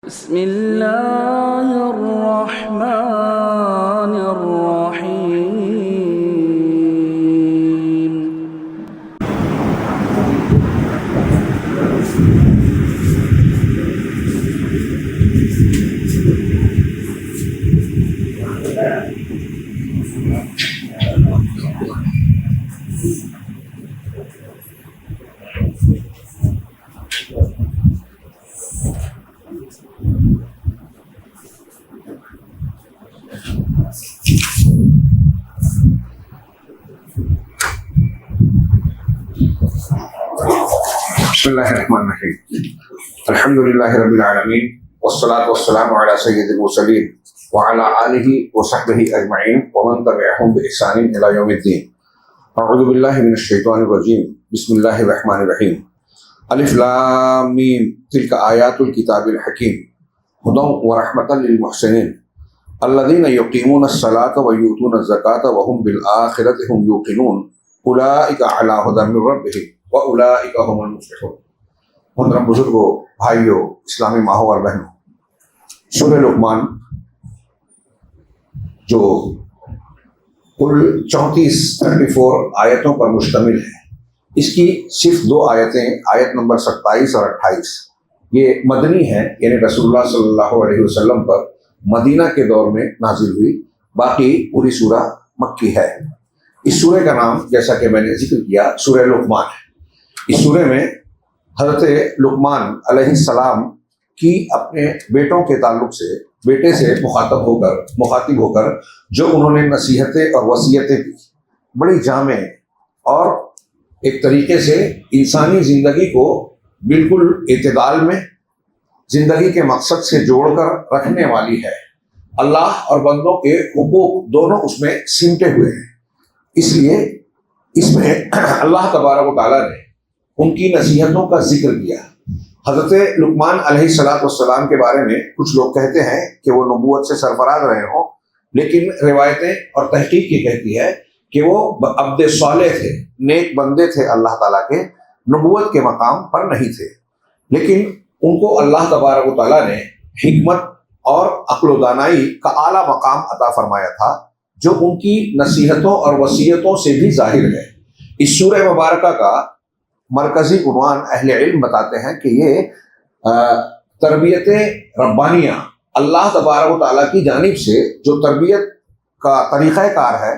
بسم اللہ الرحمن الرحیم بسم اللہ الرحمن الرحیم الحمد للہ رب العالمین والصلاة والسلام علی سید المرسلین وعلی آلہ وصحبہ اجمعین ومن تبعہم بإحسان الی یوم الدین اعوذ باللہ من الشیطان الرجیم بسم اللہ الرحمن الرحیم الف لام میم تلک آیات الکتاب الحکیم ہدی ورحمۃ للمحسنین الذین یقیمون الصلاۃ ویؤتون الزکاۃ وهم بالآخرۃ هم یوقنون اولئک علی ھدی من ربہم وَأُولَئِكَ هُمُ الْمُفْلِحُونَ۔ محترم بزرگوں، بھائیوں، اسلامی ماہوں اور بہنوں، سورہ لقمان جو کل 34 آیتوں پر مشتمل ہے، اس کی صرف 2 آیتیں، آیت نمبر 27 اور 28 یہ مدنی ہیں، یعنی رسول اللہ صلی اللہ علیہ وسلم پر مدینہ کے دور میں نازل ہوئی، باقی پوری سورہ مکی ہے۔ اس سورہ کا نام جیسا کہ میں نے ذکر کیا سورہ لقمان ہے۔ اس سورے میں حضرت لقمان علیہ السلام کی اپنے بیٹوں کے تعلق سے، بیٹے سے مخاطب ہو کر جو انہوں نے نصیحتیں اور وصیتیں کی، بڑی جامع اور ایک طریقے سے انسانی زندگی کو بالکل اعتدال میں زندگی کے مقصد سے جوڑ کر رکھنے والی ہے۔ اللہ اور بندوں کے حقوق دونوں اس میں سمٹے ہوئے ہیں، اس لیے اس میں اللہ تبارک و تعالیٰ نے ان کی نصیحتوں کا ذکر کیا۔ حضرت لقمان علیہ السلام کے بارے میں کچھ لوگ کہتے ہیں کہ وہ نبوت سے سرفراز رہے ہوں، لیکن روایتیں اور تحقیق یہ کہتی ہے کہ وہ عبد صالح تھے، نیک بندے تھے اللہ تعالیٰ کے، نبوت کے مقام پر نہیں تھے، لیکن ان کو اللہ تبارک و تعالیٰ نے حکمت اور عقل و دانائی کا اعلیٰ مقام عطا فرمایا تھا، جو ان کی نصیحتوں اور وصیتوں سے بھی ظاہر ہے۔ اس سورہ مبارکہ کا مرکزی عنوان اہل علم بتاتے ہیں کہ یہ تربیت ربانیہ، اللہ تبارک و تعالیٰ کی جانب سے جو تربیت کا طریقہ کار ہے،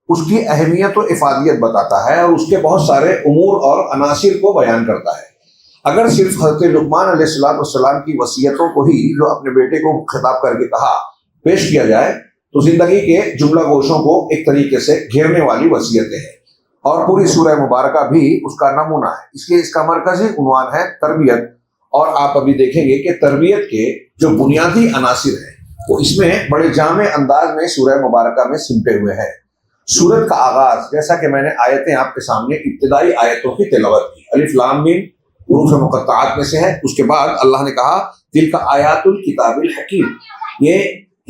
اس کی اہمیت و افادیت بتاتا ہے اور اس کے بہت سارے امور اور عناصر کو بیان کرتا ہے۔ اگر صرف حضرت لقمان علیہ السلام کی وصیتوں کو ہی جو اپنے بیٹے کو خطاب کر کے کہا پیش کیا جائے تو زندگی کے جملہ گوشوں کو ایک طریقے سے گھیرنے والی وصیتیں ہیں، اور پوری سورہ مبارکہ بھی اس کا نمونہ ہے۔ اس لیے اس کا مرکزی عنوان ہے تربیت، اور آپ ابھی دیکھیں گے کہ تربیت کے جو بنیادی عناصر ہیں وہ اس میں بڑے جامع انداز میں سورہ مبارکہ میں سمٹے ہوئے ہیں۔ سورت کا آغاز، جیسا کہ میں نے آیتیں آپ کے سامنے ابتدائی آیتوں کی تلاوت کی، الف لام میم حروف مقطعات میں سے ہے، اس کے بعد اللہ نے کہا تلک آیات الکتاب الحکیم، یہ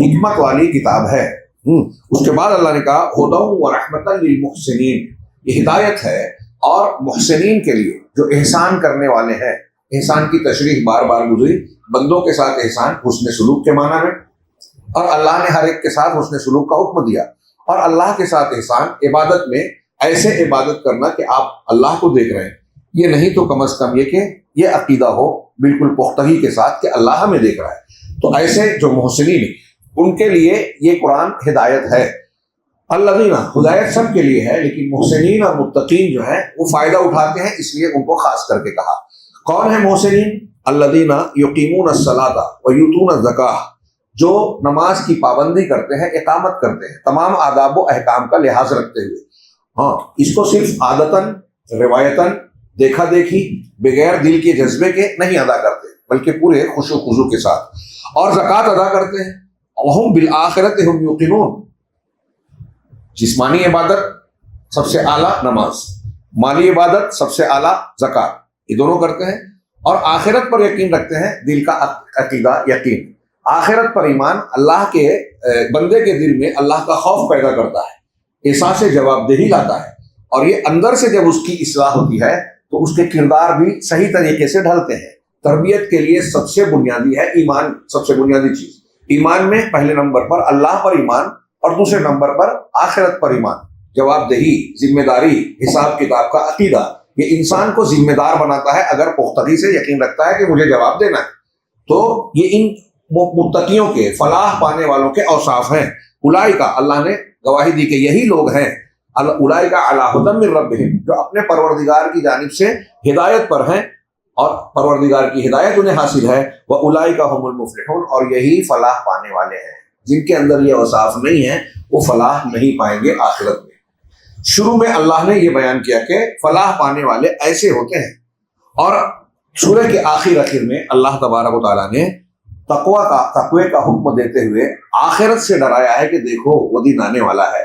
حکمت والی کتاب ہے۔ اس کے بعد اللہ نے کہا ہدی ورحمۃ للمحسنین، یہ ہدایت ہے اور محسنین کے لیے جو احسان کرنے والے ہیں۔ احسان کی تشریح بار بار گزری، بندوں کے ساتھ احسان حسن سلوک کے معنی میں، اور اللہ نے ہر ایک کے ساتھ حسن سلوک کا حکم دیا، اور اللہ کے ساتھ احسان عبادت میں ایسے عبادت کرنا کہ آپ اللہ کو دیکھ رہے ہیں، یہ نہیں تو کم از کم یہ کہ یہ عقیدہ ہو بالکل پختگی کے ساتھ کہ اللہ ہمیں دیکھ رہا ہے۔ تو ایسے جو محسنین ان کے لیے یہ قرآن ہدایت ہے۔ الذین، ہدایت سب کے لیے ہے، لیکن محسنین اور متقین جو ہیں وہ فائدہ اٹھاتے ہیں، اس لیے ان کو خاص کر کے کہا۔ کون ہے محسنین؟ الذین یقیمون الصلاۃ ویؤتون الزکاۃ، جو نماز کی پابندی کرتے ہیں، اقامت کرتے ہیں، تمام آداب و احکام کا لحاظ رکھتے ہوئے۔ اس کو صرف عادتاً روایتاً دیکھا دیکھی بغیر دل کے جذبے کے نہیں ادا کرتے، بلکہ پورے خشوع و خضوع کے ساتھ، اور زکوٰۃ ادا کرتے ہیں۔ وہم بالآخرۃ ہم یوقنون، جسمانی عبادت سب سے اعلیٰ نماز، مالی عبادت سب سے اعلیٰ زکوٰۃ، یہ دونوں کرتے ہیں، اور آخرت پر یقین رکھتے ہیں، دل کا عقیدہ یقین، آخرت پر ایمان اللہ کے بندے کے دل میں اللہ کا خوف پیدا کرتا ہے، احساس جواب دہی لاتا ہے، اور یہ اندر سے جب اس کی اصلاح ہوتی ہے تو اس کے کردار بھی صحیح طریقے سے ڈھلتے ہیں۔ تربیت کے لیے سب سے بنیادی ہے ایمان. سب سے بنیادی چیز ایمان میں پہلے نمبر پر اللہ پر ایمان اور دوسرے نمبر پر آخرت پر ایمان. جواب دہی، ذمہ داری، حساب کتاب کا عقیدہ، یہ انسان کو ذمہ دار بناتا ہے اگر پختگی سے یقین رکھتا ہے کہ مجھے جواب دینا ہے. تو یہ ان متقیوں کے، فلاح پانے والوں کے اوصاف ہیں. اولئک، اللہ نے گواہی دی کہ یہی لوگ ہیں، اولئک علی ھدی من ربہم، جو اپنے پروردگار کی جانب سے ہدایت پر ہیں اور پروردگار کی ہدایت انہیں حاصل ہے. وَأُولَئِكَ هُمُ الْمُفْلِحُونَ، اور یہی فلاح پانے والے ہیں. جن کے اندر یہ اوصاف نہیں ہیں وہ فلاح نہیں پائیں گے آخرت میں. شروع میں اللہ نے یہ بیان کیا کہ فلاح پانے والے ایسے ہوتے ہیں، اور سورہ کے آخر میں اللہ تبارک و تعالیٰ نے تقوی کا حکم دیتے ہوئے آخرت سے ڈرایا ہے کہ دیکھو وہ دن آنے والا ہے،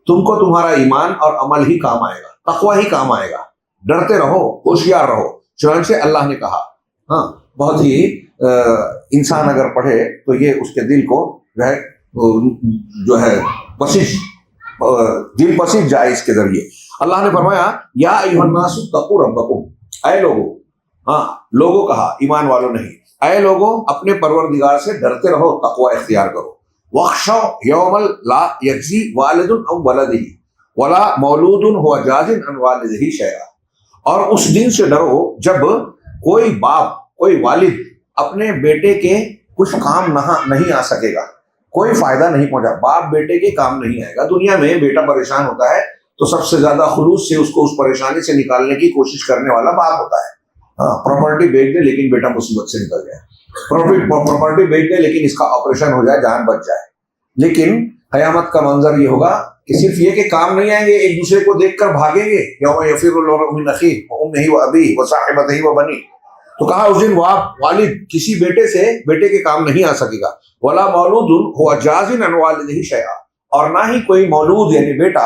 تم کو تمہارا ایمان اور عمل ہی کام آئے گا، تقوی ہی کام آئے گا، ڈرتے رہو، ہوشیار رہو. چنانچہ اللہ نے کہا، ہاں بہت ہی انسان اگر پڑھے تو یہ اس کے دل کو جو ہے دل پسند جائے اس کے ذریعے. اللہ نے فرمایا یا ایھا الناس اتقوا ربکم، اے لوگو، ہاں لوگوں کہا، ایمان والوں نہیں، اے لوگو اپنے پروردگار سے ڈرتے رہو، تقوی اختیار کرو. واخشوا یوما لا یجزی والد عن ولدہ ولا مولود هو جاز عن والدہ شیئا، اور اس دن سے ڈرو جب کوئی باپ، کوئی والد اپنے بیٹے کے کچھ کام نہیں آ سکے گا، کوئی فائدہ نہیں پہنچا. باپ بیٹے کے کام نہیں آئے گا. دنیا میں بیٹا پریشان ہوتا ہے تو سب سے زیادہ خلوص سے اس کو اس پریشانی سے نکالنے کی کوشش کرنے والا باپ ہوتا ہے. ہاں پراپرٹی بیچ دے لیکن بیٹا مصیبت سے نکل جائے، پراپرٹی بیچ دے لیکن اس کا آپریشن ہو جائے، جان بچ جائے. لیکن قیامت کا منظر یہ ہوگا کہ صرف یہ کہ کام نہیں آئیں گے، ایک دوسرے کو دیکھ کر بھاگیں گے. یوم یفر المرء من اخیہ وامہ وابیہ وصاحبتہ وبنیہ. تو کہا اس دن والد کسی بیٹے کے کام نہیں آ سکے گا. ولا مولود هو جاز عن والدہ شیئا، اور نہ ہی کوئی مولود یعنی بیٹا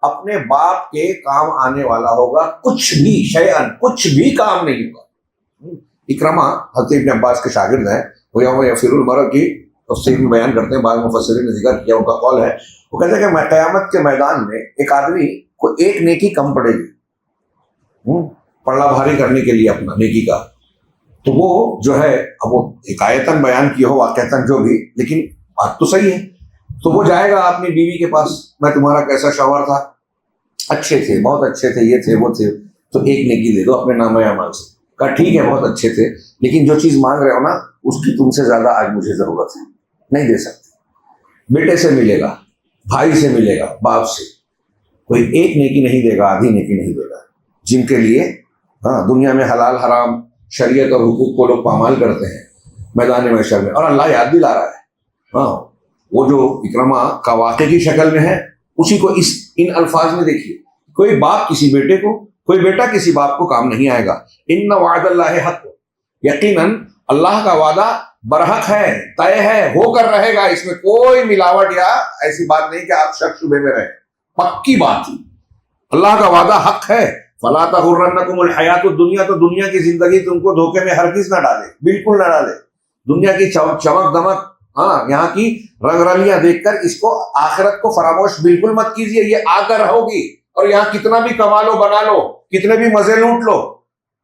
اپنے باپ کے کام آنے والا ہوگا کچھ بھی، شیئا کچھ بھی کام نہیں ہوگا. اکرمہ حضرت ابن عباس کے شاگرد ہیں، وہ یوم یفر المرء کی تفسیر میں بیان کرتے ہیں، بعض مفسرین نے ذکر کیا، ان کا قول ہے، وہ کہتے ہیں کہ قیامت کے میدان میں ایک آدمی کو ایک نیکی کم پڑے گی، پلڑا بھاری کرنے کے لیے اپنا نیکی کا. تو وہ جو ہے، اب وہ حکایتاً بیان کی ہو واقعتاً جو بھی، لیکن بات تو صحیح ہے. تو وہ جائے گا اپنی بیوی کے پاس، میں تمہارا کیسا شوہر تھا، اچھے تھے، بہت اچھے تھے، یہ تھے وہ تھے، تو ایک نیکی دے دو اپنے نامہ اعمال سے. کہا ٹھیک ہے بہت اچھے تھے، لیکن جو چیز مانگ رہے ہو نا اس کی تم سے زیادہ آج مجھے ضرورت ہے، نہیں دے سکتے. بیٹے سے ملے گا، بھائی سے ملے گا، باپ سے، کوئی ایک نیکی نہیں دے گا، آدھی نیکی نہیں دے گا. جن کے لیے ہاں دنیا میں حلال حرام شریعت اور حقوق کو لوگ پامال کرتے ہیں میدان محشر میں، اور اللہ یاد دلا رہا ہے. ہاں وہ جو اکرمہ کا واقعے کی شکل میں ہے، اسی کو ان الفاظ میں دیکھیے. کوئی باپ کسی بیٹے کو، کوئی بیٹا کسی باپ کو کام نہیں آئے گا. ان وعد اللہ حق، یقیناً اللہ کا وعدہ برحق ہے، طے ہے، ہو کر رہے گا. اس میں کوئی ملاوٹ یا ایسی بات نہیں کہ آپ شک شبے میں رہیں، پکی بات. اللہ کا وعدہ حق ہے. فلا تغرنکم الحیات الدنیا، تو دنیا کی زندگی تم کو دھوکے میں ہرگز نہ ڈالے، بالکل نہ ڈالے. دنیا کی چمک دمک، ہاں یہاں کی رنگ رلیاں دیکھ کر اس کو، آخرت کو فراموش بالکل مت کیجیے. یہ آ کر رہوگی، اور یہاں کتنا بھی کما لو، بنا لو، کتنے بھی مزے لوٹ لو،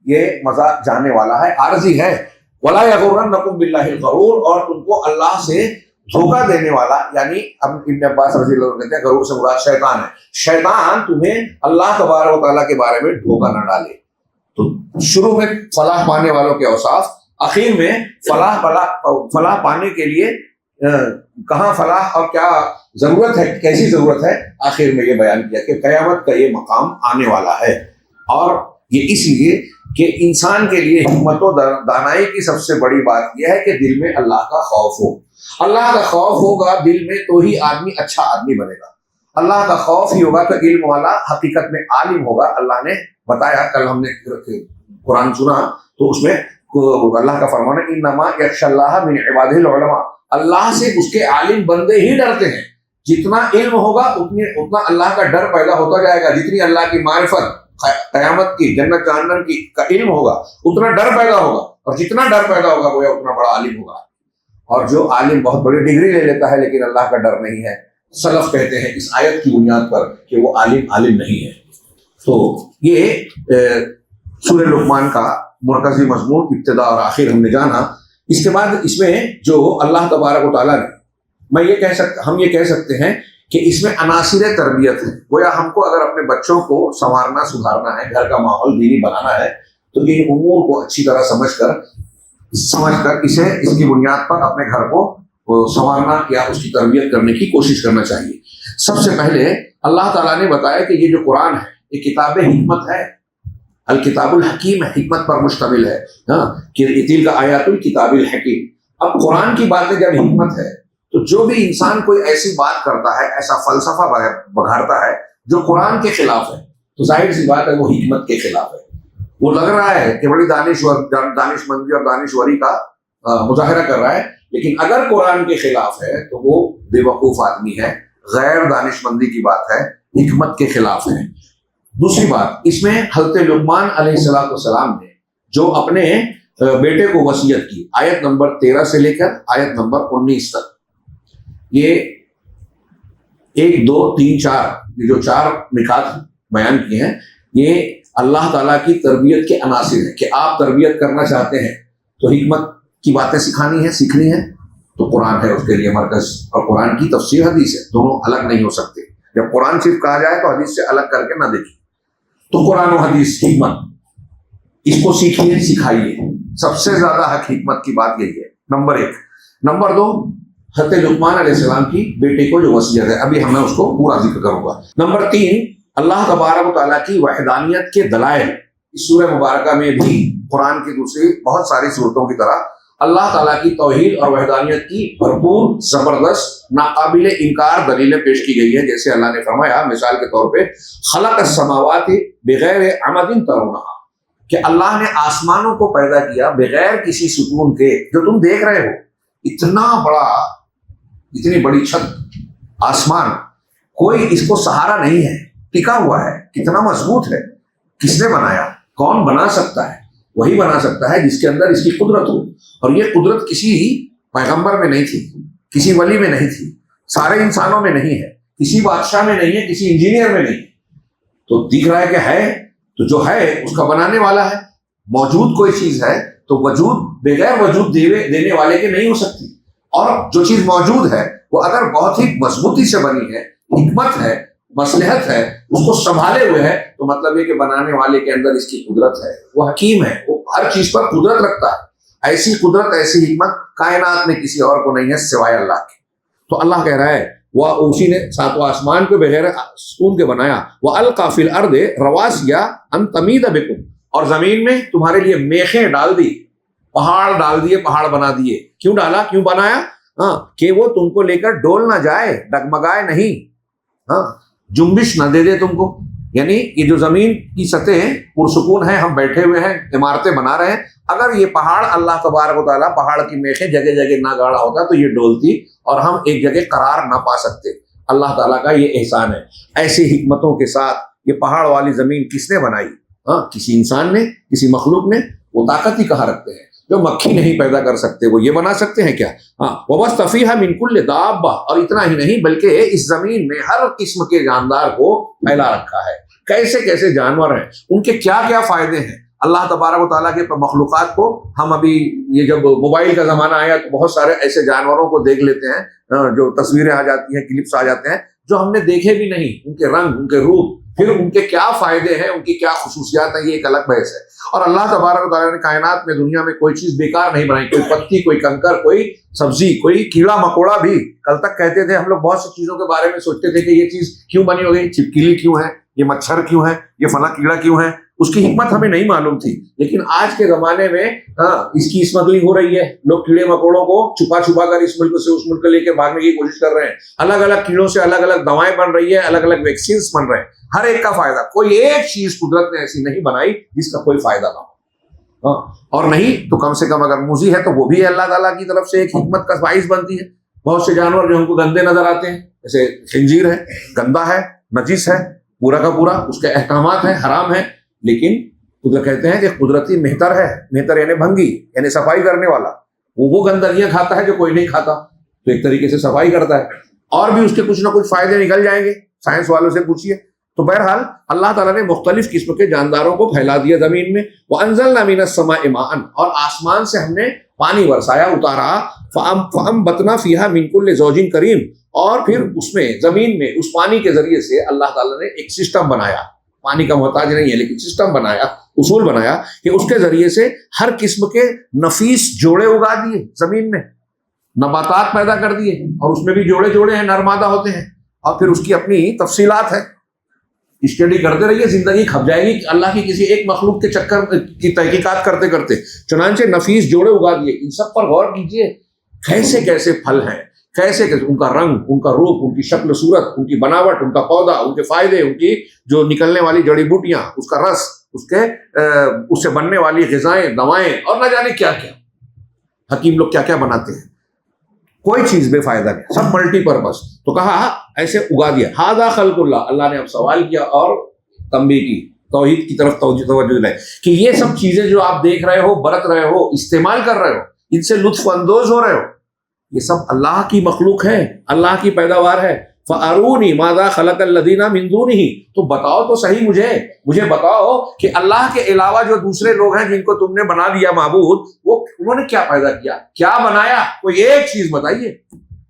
یہ مزہ جانے والا ہے، عارضی ہے. ولا یغرنکم باللہ الغرور، اور تم کو اللہ سے دھوکہ دینے والا، یعنی اب ابن عباس رضی اللہ عنہ کہتے ہیں غرور سے مراد شیطان ہے. شیطان تمہیں اللہ تبارک و تعالیٰ کے بارے میں دھوکہ نہ ڈالے. تو شروع میں فلاح پانے والوں کے اوصاف، اخیر میں فلاح پانے کے لیے کہاں فلاح اور کیا ضرورت ہے، کیسی ضرورت ہے، آخر میں یہ بیان کیا کہ قیامت کا یہ مقام آنے والا ہے. اور یہ اس لیے کہ انسان کے لیے حکمت و دانائی کی سب سے بڑی بات یہ ہے کہ دل میں اللہ کا خوف ہو. اللہ کا خوف ہوگا دل میں تو ہی آدمی اچھا آدمی بنے گا. اللہ کا خوف ہی ہوگا تو علم والا حقیقت میں عالم ہوگا. اللہ نے بتایا، کل ہم نے قرآن سنا تو اس میں اللہ کا فرمان ہے انما یخشی اللہ من عبادہ العلماء، اللہ سے اس کے عالم بندے ہی ڈرتے ہیں. جتنا علم ہوگا اتنا اللہ کا ڈر پیدا ہوتا جائے گا. جتنی اللہ کی معرفت، قیامت کی، جنت جہنم کی کا علم ہوگا اتنا ڈر پیدا ہوگا، اور جتنا ڈر پیدا ہوگا وہ اتنا بڑا عالم ہوگا. اور جو عالم بہت بڑی ڈگری لے لیتا ہے لیکن اللہ کا ڈر نہیں ہے، سلف کہتے ہیں اس آیت کی بنیاد پر کہ وہ عالم نہیں ہے. تو یہ سورہ لقمان کا مرکزی مضمون ابتدا اور آخر ہم نے جانا. اس کے بعد اس میں جو اللہ تبارک و تعالیٰ نے ہم یہ کہہ سکتے ہیں کہ اس میں عناصر تربیت ہے. گویا ہم کو اگر اپنے بچوں کو سنوارنا سدھارنا ہے, گھر کا ماحول دینی بنانا ہے, تو ان امور کو اچھی طرح سمجھ کر اس کی بنیاد پر اپنے گھر کو سنوارنا یا اس کی تربیت کرنے کی کوشش کرنا چاہیے. سب سے پہلے اللہ تعالیٰ نے بتایا کہ یہ جو قرآن ہے یہ کتاب حکمت ہے, الکتاب الحکیم ہے, حکمت پر مشتمل ہے. کہ تلک آیات الکتاب الحکیم. اب قرآن کی باتیں جب حکمت ہے تو جو بھی انسان کوئی ایسی بات کرتا ہے, ایسا فلسفہ بگھارتا ہے جو قرآن کے خلاف ہے, تو ظاہر سی بات ہے وہ حکمت کے خلاف ہے. وہ لگ رہا ہے کہ بڑی دانش مندی اور دانشوری کا مظاہرہ کر رہا ہے, لیکن اگر قرآن کے خلاف ہے تو وہ بے وقوف آدمی ہے, غیر دانش مندی کی بات ہے, حکمت کے خلاف ہے. دوسری بات, اس میں حضرت لقمان علیہ السلام نے جو اپنے بیٹے کو وصیت کی, آیت نمبر 13 سے لے کر آیت نمبر 19 تک, یہ 1 2 3 4 یہ جو 4 نکات بیان کیے ہیں, یہ اللہ تعالیٰ کی تربیت کے عناصر ہیں. کہ آپ تربیت کرنا چاہتے ہیں تو حکمت کی باتیں سیکھنی ہے تو قرآن ہے اس کے لیے مرکز, اور قرآن کی تفسیر حدیث ہے, دونوں الگ نہیں ہو سکتے. جب قرآن صرف کہا جائے تو حدیث سے الگ کر کے نہ دیکھیں. تو قرآن و حدیث حکمت, اس کو سیکھیے, سکھائیے. سب سے زیادہ حق حکمت کی بات یہی ہے, نمبر 1. نمبر 2, حضرت لقمان علیہ السلام کی بیٹے کو جو وصیت ہے, ابھی ہمیں اس کو پورا ذکر کروں گا. نمبر 3, اللہ تبارک و تعالیٰ کی وحدانیت کے دلائل. اس سورہ مبارکہ میں بھی قرآن کی دوسری بہت ساری صورتوں کی طرح اللہ تعالیٰ کی توحید اور وحدانیت کی بھرپور, زبردست, ناقابل انکار دلیلیں پیش کی گئی ہیں. جیسے اللہ نے فرمایا مثال کے طور پہ, خلق السماوات بغیر عمد ترونہا, کہ اللہ نے آسمانوں کو پیدا کیا بغیر کسی ستون کے, جو تم دیکھ رہے ہو. اتنی بڑی چھت آسمان, کوئی اس کو سہارا نہیں ہے, ٹکا ہوا ہے, کتنا مضبوط ہے. کس نے بنایا؟ کون بنا سکتا ہے؟ وہی بنا سکتا ہے جس کے اندر اس کی قدرت ہو. اور یہ قدرت کسی پیغمبر میں نہیں تھی, کسی ولی میں نہیں تھی, سارے انسانوں میں نہیں ہے, کسی بادشاہ میں نہیں ہے, کسی انجینئر میں نہیں. تو دکھ رہا ہے کہ ہے, تو جو ہے اس کا بنانے والا ہے. موجود کوئی چیز ہے تو وجود بغیر وجود دینے والے کے نہیں ہو سکتی. اور جو چیز موجود ہے وہ اگر بہت ہی مضبوطی سے بنی ہے, حکمت ہے, مصلحت ہے, اس کو سنبھالے ہوئے ہے, تو مطلب یہ کہ بنانے والے کے اندر اس کی قدرت ہے, وہ حکیم ہے, وہ ہر چیز پر قدرت رکھتا ہے. ایسی قدرت, ایسی حکمت کائنات میں کسی اور کو نہیں ہے سوائے اللہ کے. تو اللہ کہہ رہا ہے وہ اسی نے ساتواں آسمان کو بغیر سکون کے بنایا, وَأَلْقَى فِي الْأَرْضِ رَوَاسِيَ أَن تَمِيدَ بِكُمْ, اور زمین میں تمہارے لیے میخیں ڈال دی, پہاڑ ڈال دیے, پہاڑ بنا دیے. کیوں ڈالا, کیوں بنایا؟ کہ وہ تم کو لے کر ڈول نہ جائے, ڈگمگائے نہیں, جنبش نہ دے دے تم کو. یعنی یہ جو زمین کی سطح پرسکون ہے, ہم بیٹھے ہوئے ہیں, عمارتیں بنا رہے ہیں, اگر یہ پہاڑ اللہ تبارک و تعالیٰ پہاڑ کی میخیں جگہ جگہ نہ گاڑا ہوتا تو یہ ڈولتی اور ہم ایک جگہ قرار نہ پا سکتے. اللہ تعالیٰ کا یہ احسان ہے. ایسی حکمتوں کے ساتھ یہ پہاڑ والی زمین کس نے بنائی؟ کسی انسان نے, کسی مخلوق نے. وہ طاقت ہی کہاں رکھتے ہیں؟ جو مکھی نہیں پیدا کر سکتے وہ یہ بنا سکتے ہیں کیا؟ وَبَثَّ فِيهَا مِن كُلِّ دَابَّةٍ, اور اتنا ہی نہیں بلکہ اس زمین میں ہر قسم کے جاندار کو پھیلا رکھا ہے. کیسے کیسے جانور ہیں, ان کے کیا کیا فائدے ہیں. اللہ تبارک و تعالیٰ کے مخلوقات کو ہم ابھی یہ جب موبائل کا زمانہ آیا تو بہت سارے ایسے جانوروں کو دیکھ لیتے ہیں, جو تصویریں آ جاتی ہیں, کلپس آ جاتے ہیں, جو ہم نے دیکھے بھی نہیں. ان کے رنگ, ان کے روپ, پھر ان کے کیا فائدے ہیں, ان کی کیا خصوصیات ہیں, یہ ایک الگ بحث ہے. اور اللہ تبارک و تعالیٰ نے کائنات میں, دنیا میں کوئی چیز بیکار نہیں بنائی. کوئی پتی, کوئی کنکر, کوئی سبزی, کوئی کیڑا مکوڑا بھی. کل تک کہتے تھے ہم لوگ, بہت سی چیزوں کے بارے میں سوچتے تھے کہ یہ چیز کیوں بنی ہو گئی, چھپکلی کیوں ہے, یہ مچھر کیوں ہے, یہ فلاں کیڑا کیوں ہے, اس کی حکمت ہمیں نہیں معلوم تھی. لیکن آج کے زمانے میں اس کی اسمگلنگ ہو رہی ہے. لوگ کیڑے مکوڑوں کو چھپا چھپا کر اس ملک سے اس ملک لے کے بھاگنے کی کوشش کر رہے ہیں. الگ الگ کیڑوں سے الگ الگ دوائیں بن رہی ہے, الگ الگ ویکسینز بن رہے ہیں, ہر ایک کا فائدہ. کوئی ایک چیز قدرت نے ایسی نہیں بنائی جس کا کوئی فائدہ نہ ہو. اور نہیں تو کم سے کم اگر موزی ہے تو وہ بھی اللہ تعالیٰ کی طرف سے ایک حکمت کا باعث بنتی ہے. بہت سے جانور جو ہم کو گندے نظر آتے ہیں, جیسے خنزیر ہے, گندا ہے, نجس ہے, پورا کا پورا اس کے احکامات ہیں, حرام ہیں, لیکن خود کہتے ہیں کہ قدرتی مہتر ہے. مہتر یعنی بھنگی, یعنی صفائی کرنے والا. وہ گندگیاں کھاتا ہے جو کوئی نہیں کھاتا, تو ایک طریقے سے صفائی کرتا ہے. اور بھی اس کے کچھ نہ کچھ فائدے نکل جائیں گے, سائنس والوں سے پوچھیے. تو بہرحال اللہ تعالیٰ نے مختلف قسم کے جانداروں کو پھیلا دیا زمین میں. وَأَنزَلْنَا مِنَ السَّمَاءِ مَاءً، اور آسمان سے ہم نے پانی برسایا، اتارا. فَأَنبَتْنَا فِيهَا مِن كُلِّ زَوْجٍ كَرِيمٍ، اور پھر اس میں زمین میں اس پانی کے ذریعے سے اللہ تعالیٰ نے ایک سسٹم بنایا. پانی کا محتاج نہیں ہے لیکن سسٹم بنایا، اصول بنایا کہ اس کے ذریعے سے ہر قسم کے نفیس جوڑے اگا دیے زمین میں، نباتات پیدا کر دیے، اور اس میں بھی جوڑے جوڑے ہیں، نر مادہ ہوتے ہیں، اور پھر اس کی اپنی تفصیلات ہیں. اسٹڈی کرتے رہیے، زندگی کھپ جائے گی اللہ کی کسی ایک مخلوق کے چکر کی تحقیقات کرتے کرتے. چنانچہ نفیس جوڑے اگا دیے. ان سب پر غور کیجیے، کیسے کیسے پھل ہیں، کیسے کیسے ان کا رنگ، ان کا روپ، ان کی شکل صورت، ان کی بناوٹ، ان کا پودا، ان کے فائدے، ان کی جو نکلنے والی جڑی بوٹیاں، اس کا رس، اس سے بننے والی غذائیں، دوائیں، اور نہ جانے کیا کیا حکیم لوگ کیا کیا بناتے ہیں. کوئی چیز بے فائدہ نہیں، سب ملٹی پرپز. تو کہا ایسے اگا دیا. ھذا خلق اللہ، اللہ نے اب سوال کیا اور تنبیہ کی، توحید کی طرف توجہ دلائی کہ یہ سب چیزیں جو آپ دیکھ رہے ہو، برت رہے ہو، استعمال کر رہے ہو، ان سے لطف اندوز ہو رہے ہو، یہ سب اللہ کی مخلوق ہے، اللہ کی پیداوار ہے. فَأَرُونِي مَاذَا خَلَقَ الَّذِينَ مِن دُونِهِ، تو بتاؤ تو صحیح مجھے بتاؤ کہ اللہ کے علاوہ جو دوسرے لوگ ہیں جن کو تم نے بنا دیا معبود، وہ انہوں نے کیا پیدا کیا، کیا بنایا؟ کوئی ایک چیز بتائیے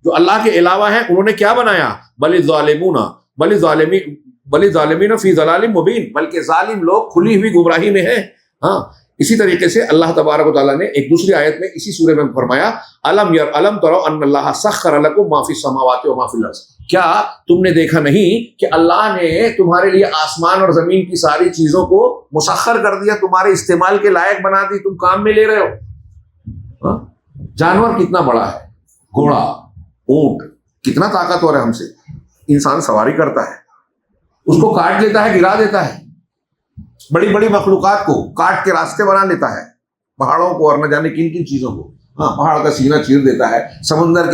جو اللہ کے علاوہ ہیں، انہوں نے کیا بنایا؟ بل الظالمین فی ضلال مبین، بلکہ ظالم لوگ کھلی ہوئی گمراہی میں ہیں. ہاں، اسی طریقے سے اللہ تبارک و تعالیٰ نے ایک دوسری آیت میں اسی سورہ میں فرمایا الم تروا ان اللہ سخر لکم ما فی السماوات و ما فی الارض، کیا تم نے دیکھا نہیں کہ اللہ نے تمہارے لیے آسمان اور زمین کی ساری چیزوں کو مسخر کر دیا، تمہارے استعمال کے لائق بنا دی، تم کام میں لے رہے ہو. جانور کتنا بڑا ہے، گھوڑا، اونٹ کتنا طاقتور ہے ہم سے، انسان سواری کرتا ہے، اس کو کاٹ لیتا ہے، گرا دیتا ہے، بڑی بڑی مخلوقات کو کاٹ کے راستے بنا لیتا ہے، پہاڑوں کو اور نہ جانے کن کن چیزوں کو. ہاں، پہاڑ کا سینہ چیر دیتا ہے، سمندر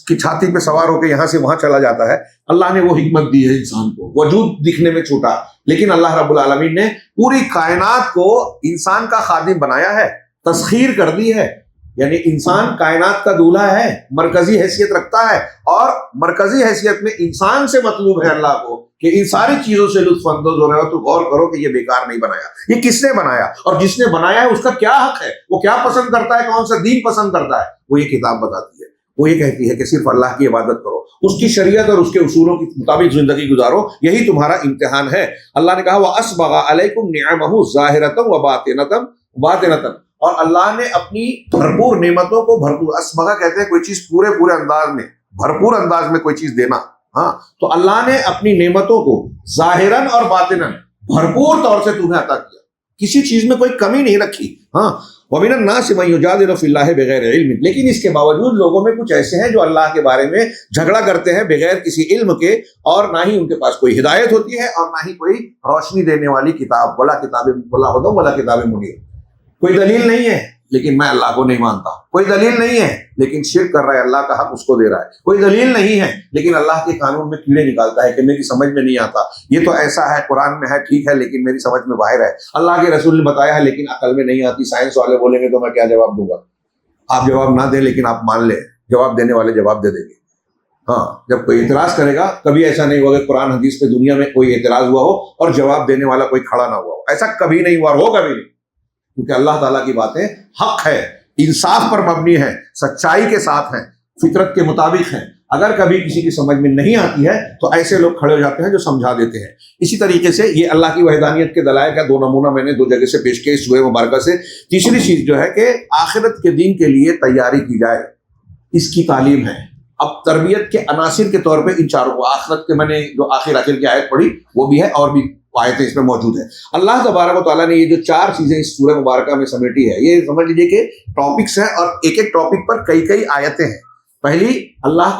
کی چھاتی پہ سوار ہو کے یہاں سے وہاں چلا جاتا ہے. اللہ نے وہ حکمت دی ہے انسان کو، وجود دکھنے میں چھوٹا، لیکن اللہ رب العالمین نے پوری کائنات کو انسان کا خادم بنایا ہے، تسخیر کر دی ہے. یعنی انسان کائنات کا دولہا ہے، مرکزی حیثیت رکھتا ہے، اور مرکزی حیثیت میں انسان سے مطلوب ہے اللہ کو کہ ان ساری چیزوں سے لطف اندوز ہو رہے ہو تو غور کرو کہ یہ بیکار نہیں بنایا، یہ کس نے بنایا، اور جس نے بنایا ہے اس کا کیا حق ہے، وہ کیا پسند کرتا ہے، کون سا دین پسند کرتا ہے. وہ یہ کتاب بتاتی ہے، وہ یہ کہتی ہے کہ صرف اللہ کی عبادت کرو، اس کی شریعت اور اس کے اصولوں کے مطابق زندگی گزارو، یہی تمہارا امتحان ہے. اللہ نے کہا وَأَسْبَغَ عَلَيْكُمْ نِعَمَهُ ظَاهِرَةً وَبَاطِنَةً، اور اللہ نے اپنی بھرپور نعمتوں کو بھرپور، اسبغہ کہتے ہیں کوئی چیز پورے انداز میں، بھرپور انداز میں کوئی چیز دینا. ہاں، تو اللہ نے اپنی نعمتوں کو ظاہراً اور باطناً بھرپور طور سے تمہیں عطا کیا، کسی چیز میں کوئی کمی نہیں رکھی. ہاں، وَمِنَ النَّاسِ مَن يُجَادِلُ فِي اللَّهِ بِغَيْرِ عِلْمٍ، لیکن اس کے باوجود لوگوں میں کچھ ایسے ہیں جو اللہ کے بارے میں جھگڑا کرتے ہیں بغیر کسی علم کے، اور نہ ہی ان کے پاس کوئی ہدایت ہوتی ہے اور نہ ہی کوئی روشنی دینے والی کتاب، ولا کتاب ولا ہدی ولا کتاب منیر. کوئی دلیل نہیں ہے لیکن میں اللہ کو نہیں مانتا، کوئی دلیل نہیں ہے لیکن شرک کر رہا ہے، اللہ کا حق اس کو دے رہا ہے، کوئی دلیل نہیں ہے لیکن اللہ کے قانون میں کیڑے نکالتا ہے کہ میری سمجھ میں نہیں آتا، یہ تو ایسا ہے، قرآن میں ہے ٹھیک ہے لیکن میری سمجھ میں باہر ہے، اللہ کے رسول نے بتایا ہے لیکن عقل میں نہیں آتی، سائنس والے بولیں گے تو میں کیا جواب دوں گا. آپ جواب نہ دیں لیکن آپ مان لیں، جواب دینے والے جواب دے دیں گے. ہاں، جب کوئی اعتراض کرے گا، کبھی ایسا نہیں ہوا کہ قرآن حدیث پہ دنیا میں کوئی اعتراض ہوا ہو اور جواب دینے والا کوئی کھڑا نہ ہوا ہو، ایسا کبھی نہیں ہوا، ہو کبھی نہیں، کیونکہ اللہ تعالیٰ کی باتیں حق ہے، انصاف پر مبنی ہے، سچائی کے ساتھ ہیں، فطرت کے مطابق ہیں. اگر کبھی کسی کی سمجھ میں نہیں آتی ہے تو ایسے لوگ کھڑے ہو جاتے ہیں جو سمجھا دیتے ہیں. اسی طریقے سے یہ اللہ کی وحدانیت کے دلائل کا 2 نمونہ میں نے 2 جگہ سے پیش کیا اس سورہ مبارکہ سے. تیسری چیز جو ہے کہ آخرت کے دین کے لیے تیاری کی جائے، اس کی تعلیم ہے. اب تربیت کے عناصر کے طور پہ ان چاروں کو، آخرت کے میں نے جو آخر کی آیت پڑھی وہ بھی ہے اور بھی آیتیں اس میں موجود ہیں. اللہ تبارک و تعالیٰ نے یہ جو 4 چیزیں اس سورہ مبارکہ میں سمیٹی ہے، یہ سمجھ لیجیے کہ ٹاپکس ہیں اور ایک ایک ٹاپک پر کئی آیتیں ہیں. پہلی، اللہ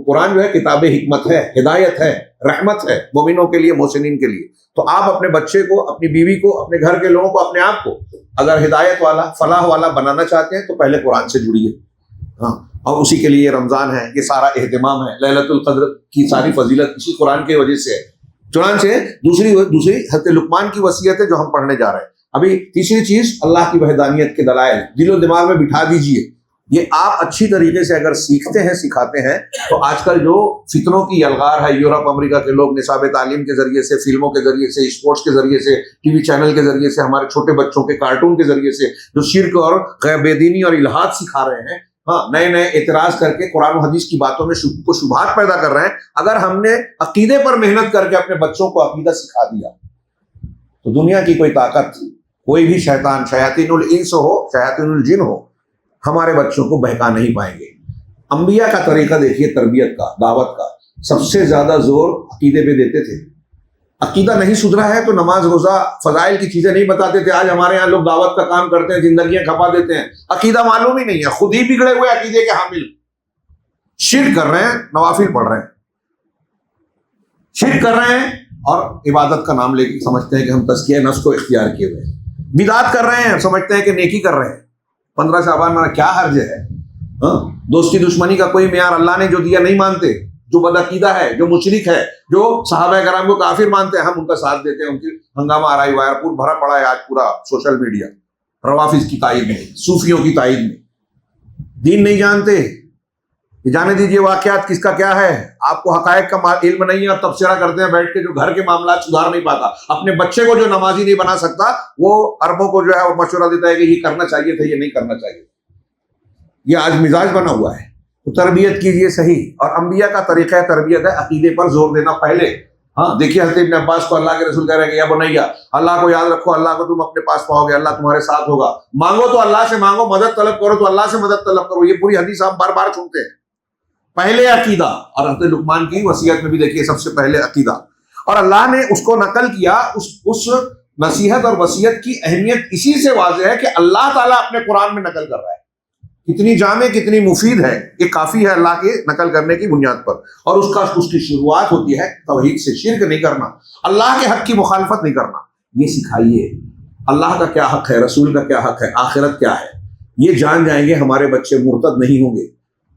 قرآن جو ہے کتاب حکمت ہے، ہدایت ہے، رحمت ہے مومنوں کے لیے، محسنین کے لیے. تو آپ اپنے بچے کو، اپنی بیوی کو، اپنے گھر کے لوگوں کو، اپنے آپ کو اگر ہدایت والا، فلاح والا بنانا چاہتے ہیں تو پہلے قرآن سے جڑیے. ہاں، اور اسی کے لیے رمضان ہے، یہ سارا اہتمام ہے، لیلۃ القدر کی ساری فضیلت اسی قرآن کی وجہ سے ہے. چنانچہ دوسری حضرت لقمان کی وصیت ہے جو ہم پڑھنے جا رہے ہیں. ابھی تیسری چیز اللہ کی وحدانیت کے دلائل دل و دماغ میں بٹھا دیجئے. یہ آپ اچھی طریقے سے اگر سیکھتے ہیں سکھاتے ہیں تو آج کل جو فتنوں کی یلغار ہے، یورپ امریکہ کے لوگ نصاب تعلیم کے ذریعے سے، فلموں کے ذریعے سے، اسپورٹس کے ذریعے سے، ٹی وی چینل کے ذریعے سے، ہمارے چھوٹے بچوں کے کارٹون کے ذریعے سے جو شرک اور غیر بے دینی اور الحاد سکھا رہے ہیں، ہاں، نئے نئے اعتراض کر کے قرآن و حدیث کی باتوں میں شبہات پیدا کر رہے ہیں، اگر ہم نے عقیدے پر محنت کر کے اپنے بچوں کو عقیدہ سکھا دیا تو دنیا کی کوئی طاقت، کوئی بھی شیطان، شیاطین الانس ہو، شیاطین الجن ہو، ہمارے بچوں کو بہکا نہیں پائیں گے۔ انبیاء کا طریقہ دیکھیے، تربیت کا، دعوت کا، سب سے زیادہ زور عقیدے پہ دیتے تھے۔ عقیدہ نہیں سدھرا ہے تو نماز روزہ فضائل کی چیزیں نہیں بتاتے تھے۔ آج ہمارے یہاں لوگ دعوت کا کام کرتے ہیں، زندگیاں کھپا دیتے ہیں، عقیدہ معلوم ہی نہیں ہے، خود ہی بگڑے ہوئے عقیدے کے حامل، شرک کر رہے ہیں، نوافل پڑھ رہے ہیں، شرک کر رہے ہیں اور عبادت کا نام لے کے سمجھتے ہیں کہ ہم تزکیہ نفس کو اختیار کیے ہوئے ہیں، بدعات کر رہے ہیں، سمجھتے ہیں کہ نیکی کر رہے ہیں۔ 15 شعبان میں کیا حرج ہے؟ دوستی دشمنی کا کوئی معیار اللہ نے جو دیا نہیں مانتے، جو بدعقیدہ ہے، جو مشرک ہے، جو صحابہ کرام کو کافر مانتے ہیں، ہم ان کا ساتھ دیتے ہیں، ان کی ہنگامہ آرائی وائر پور بھرا پڑا ہے آج پورا سوشل میڈیا، روافظ کی تائید میں، صوفیوں کی تائید میں۔ دین نہیں جانتے، جانے دیجئے واقعات کس کا کیا ہے، آپ کو حقائق کا علم نہیں ہے اور تبصرہ کرتے ہیں بیٹھ کے، جو گھر کے معاملات سدھار نہیں پاتا، اپنے بچے کو جو نمازی نہیں بنا سکتا، وہ عربوں کو جو ہے وہ مشورہ دیتا ہے کہ یہ کرنا چاہیے تھا، یہ نہیں کرنا چاہیے۔ یہ آج مزاج بنا ہوا ہے۔ تو تربیت کیجئے صحیح، اور انبیاء کا طریقہ تربیت ہے عقیدے پر زور دینا پہلے۔ ہاں، دیکھیے حضرت ابن عباس کو اللہ کے رسول کہہ رہے ہیں کہ یا بنیا، اللہ کو یاد رکھو، اللہ کو تم اپنے پاس پاؤ گے، اللہ تمہارے ساتھ ہوگا، مانگو تو اللہ سے مانگو، مدد طلب کرو تو اللہ سے مدد طلب کرو۔ یہ پوری حدیث آپ بار بار سنتے ہیں۔ پہلے عقیدہ، اور حضرت لقمان کی وصیت میں بھی دیکھیے سب سے پہلے عقیدہ، اور اللہ نے اس کو نقل کیا۔ اس نصیحت اور وصیت کی اہمیت اسی سے واضح ہے کہ اللہ تعالیٰ اپنے قرآن میں نقل کر رہا ہے۔ کتنی جامع، کتنی مفید ہے، یہ کافی ہے اللہ کے نقل کرنے کی بنیاد پر۔ اور اس کی شروعات ہوتی ہے توحید سے، شرک نہیں کرنا، اللہ کے حق کی مخالفت نہیں کرنا۔ یہ سکھائیے، اللہ کا کیا حق ہے، رسول کا کیا حق ہے، آخرت کیا ہے، یہ جان جائیں گے ہمارے بچے، مرتد نہیں ہوں گے۔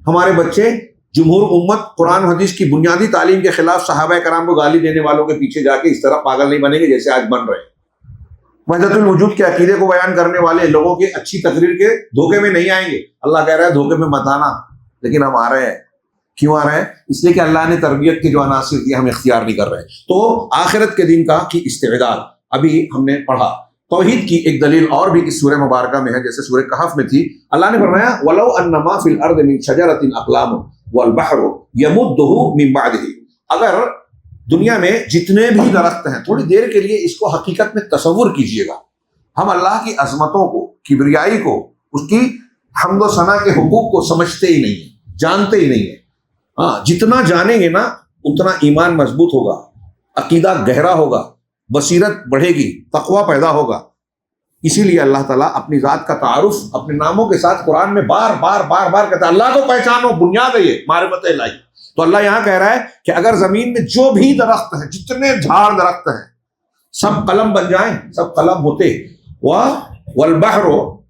ہمارے بچے جمہور امت قرآن حدیث کی بنیادی تعلیم کے خلاف صحابہ کرام کو گالی دینے والوں کے پیچھے جا کے اس طرح پاگل نہیں بنیں گے جیسے آج بن رہے ہیں۔ وحدت الوجود کے عقیدے کو بیان کرنے والے لوگوں کی اچھی تقریر کے دھوکے میں نہیں آئیں گے۔ اللہ کہہ رہا ہے دھوکے میں مت آنا، لیکن ہم آ رہے ہیں۔ کیوں آ رہے ہیں؟ اس لیے کہ اللہ نے تربیت کے جو عناصر دیے ہم اختیار نہیں کر رہے ہیں۔ تو آخرت کے دن کی استعداد ابھی ہم نے پڑھا۔ توحید کی ایک دلیل اور بھی اس سورہ مبارکہ میں ہے، جیسے سورہ کہف میں تھی، اللہ نے فرمایا وَلَوْ أَنَّ مَا فِي الْأَرْضِ مِن شَجَرَةٍ أَقْلَامٌ وَالْبَحْرُ يَمُدُّهُ مِن بَعْدِهِ۔ اگر دنیا میں جتنے بھی درخت ہیں، تھوڑی دیر کے لیے اس کو حقیقت میں تصور کیجئے گا، ہم اللہ کی عظمتوں کو، کبریائی کو، اس کی حمد و ثنا کے حقوق کو سمجھتے ہی نہیں ہیں، جانتے ہی نہیں ہیں۔ ہاں، جتنا جانیں گے نا اتنا ایمان مضبوط ہوگا، عقیدہ گہرا ہوگا، بصیرت بڑھے گی، تقوی پیدا ہوگا۔ اسی لیے اللہ تعالیٰ اپنی ذات کا تعارف اپنے ناموں کے ساتھ قرآن میں بار بار بار بار کہتا ہے، اللہ کو پہچانو، بنیاد ہے یہ معرفت الہی۔ تو اللہ یہاں کہہ رہا ہے کہ اگر زمین میں جو بھی درخت ہیں، جتنے جھاڑ درخت ہیں، سب قلم بن جائیں، سب قلم ہوتے، والبحر،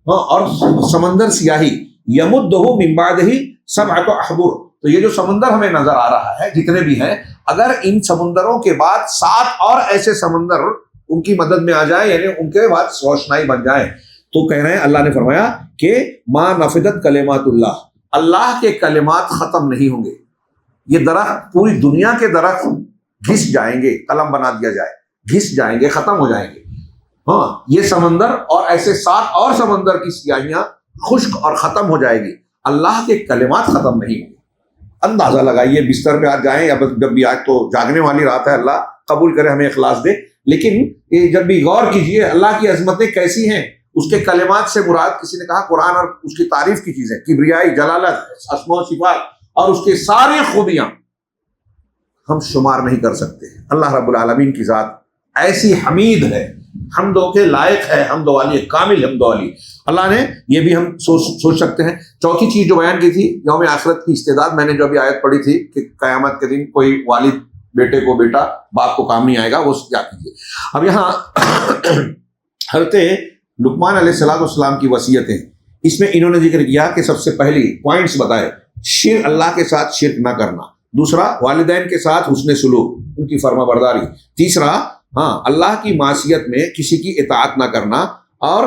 اور سمندر سیاہی، یمدہ من بعدہ سبعۃ ابحر، تو یہ جو سمندر ہمیں نظر آ رہا ہے جتنے بھی ہیں، اگر ان سمندروں کے بعد 7 اور ایسے سمندر ان کی مدد میں آ جائیں، یعنی ان کے بعد روشنائی بن جائیں، تو کہہ رہے ہیں اللہ نے فرمایا کہ ما نفدت کلمات اللہ، اللہ کے کلمات ختم نہیں ہوں گے۔ یہ درخت، پوری دنیا کے درخت گھس جائیں گے، قلم بنا دیا جائے، گھس جائیں گے، ختم ہو جائیں گے۔ ہاں، یہ سمندر اور ایسے 7 اور سمندر کی سیاہیاں خشک اور ختم ہو جائے گی، اللہ کے کلمات ختم نہیں ہوں گے۔ اندازہ لگائیے، بستر پہ آج جائیں یا جب بھی، آج تو جاگنے والی رات ہے، اللہ قبول کرے ہمیں اخلاص دے، لیکن جب بھی غور کیجئے اللہ کی عظمتیں کیسی ہیں۔ اس کے کلمات سے مراد، کسی نے کہا قرآن اور اس کی تعریف کی چیزیں، کبریائی، جلالت، اسماء و صفات اور اس کے ساری خوبیاں ہم شمار نہیں کر سکتے۔ اللہ رب العالمین کی ذات ایسی حمید ہے، حمدوں کے لائق ہے، حمد والی، کامل حمد والی۔ اللہ نے یہ بھی ہم سوچ سکتے ہیں۔ چوتھی چیز جو بیان کی تھی، یوم آخرت کی استعداد، میں نے جو ابھی آیت پڑھی تھی کہ قیامت کے دن کوئی والد بیٹے کو، بیٹا باپ کو کام نہیں آئے گا، وہ کیا کیجیے۔ اب یہاں حضرت لقمان علیہ السلام کی وصیتیں، اس میں انہوں نے ذکر کیا کہ سب سے پہلی پوائنٹس بتائے، شرک، اللہ کے ساتھ شرک نہ کرنا، دوسرا والدین کے ساتھ حسن سلوک، ان کی فرما برداری، تیسرا اللہ کی معصیت میں کسی کی اطاعت نہ کرنا، اور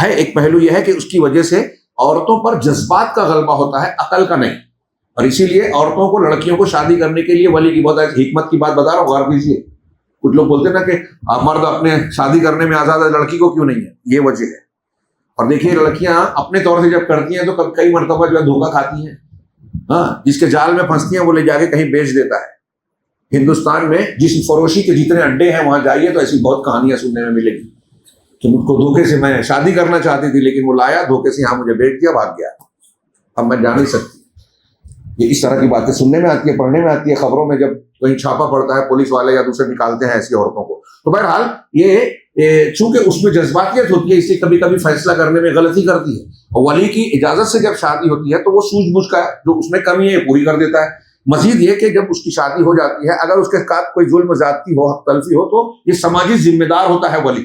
ہے ایک پہلو یہ ہے کہ اس کی وجہ سے عورتوں پر جذبات کا غلبہ ہوتا ہے، عقل کا نہیں، اور اسی لیے عورتوں کو، لڑکیوں کو شادی کرنے کے لیے ولی کی بہت حکمت کی بات بتا رہا ہوں، غور کیجیے. کچھ لوگ بولتے ہیں نا کہ مرد اپنے شادی کرنے میں آزاد ہے، لڑکی کو کیوں نہیں ہے، یہ وجہ ہے. اور دیکھیے لڑکیاں اپنے طور سے جب کرتی ہیں تو کئی مرتبہ جو ہے دھوکہ کھاتی ہیں. ہاں، جس کے جال میں پھنستی ہیں وہ لے جا کے کہیں بیچ دیتا ہے. ہندوستان میں جسم فروشی کے جتنے اڈے ہیں وہاں جائیے تو ایسی بہت کہانیاں سننے میں ملے گی کہ مجھ کو دھوکے سے، میں شادی کرنا چاہتی تھی لیکن وہ لایا دھوکے سے، یہاں مجھے بیچ دیا، بھاگ گیا، اب میں جا نہیں سکتی. یہ اس طرح کی باتیں سننے میں آتی ہے، پڑھنے میں آتی ہے، خبروں میں جب کہیں چھاپا پڑتا ہے پولیس والے یا دوسرے نکالتے ہیں ایسی عورتوں کو. تو بہرحال یہ چونکہ اس میں جذباتیت ہوتی ہے، اس لیے کبھی کبھی فیصلہ کرنے میں غلطی کرتی ہے. اور ولی کی اجازت سے جب شادی ہوتی ہے تو وہ سوجھ بوجھ کا جو اس میں کمی ہے پوری کر دیتا ہے. مزید یہ کہ جب اس کی شادی ہو جاتی ہے، اگر اس کے ساتھ کوئی ظلم زیادتی ہو، حق تلفی ہو، تو یہ سماجی ذمہ دار ہوتا ہے ولی.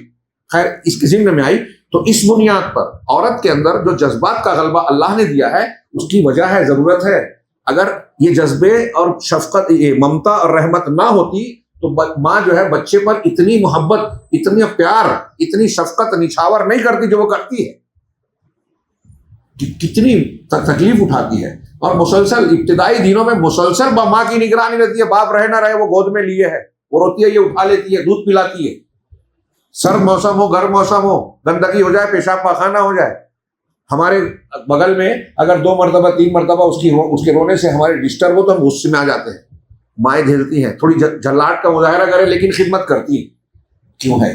خیر، اس کے ذمہ میں آئی تو اس بنیاد پر عورت کے اندر جو جذبات کا غلبہ اللہ نے دیا ہے اس کی وجہ ہے، ضرورت ہے. اگر یہ جذبے اور شفقت، یہ ممتا اور رحمت نہ ہوتی تو ماں جو ہے بچے پر اتنی محبت، اتنی پیار، اتنی شفقت نچھاور نہیں کرتی جو وہ کرتی ہے. کتنی تکلیف اٹھاتی ہے. اور مسلسل ابتدائی دنوں میں مسلسل ماں کی نگرانی رہتی ہے، باپ رہے نہ رہے وہ گود میں لیے ہے، وہ روتی ہے، یہ اٹھا لیتی ہے، دودھ پلاتی ہے. سرد موسم ہو، گرم موسم ہو، گندگی ہو جائے، پیشاب پاخانہ ہو جائے، ہمارے بغل میں اگر 2 مرتبہ 3 مرتبہ اس کے رونے سے ہمارے ڈسٹرب ہو تو ہم غصے میں آ جاتے ہیں. مائیں جھیلتی ہیں، تھوڑی جھلاٹ کا مظاہرہ کرے لیکن خدمت کرتی ہیں. کیوں ہے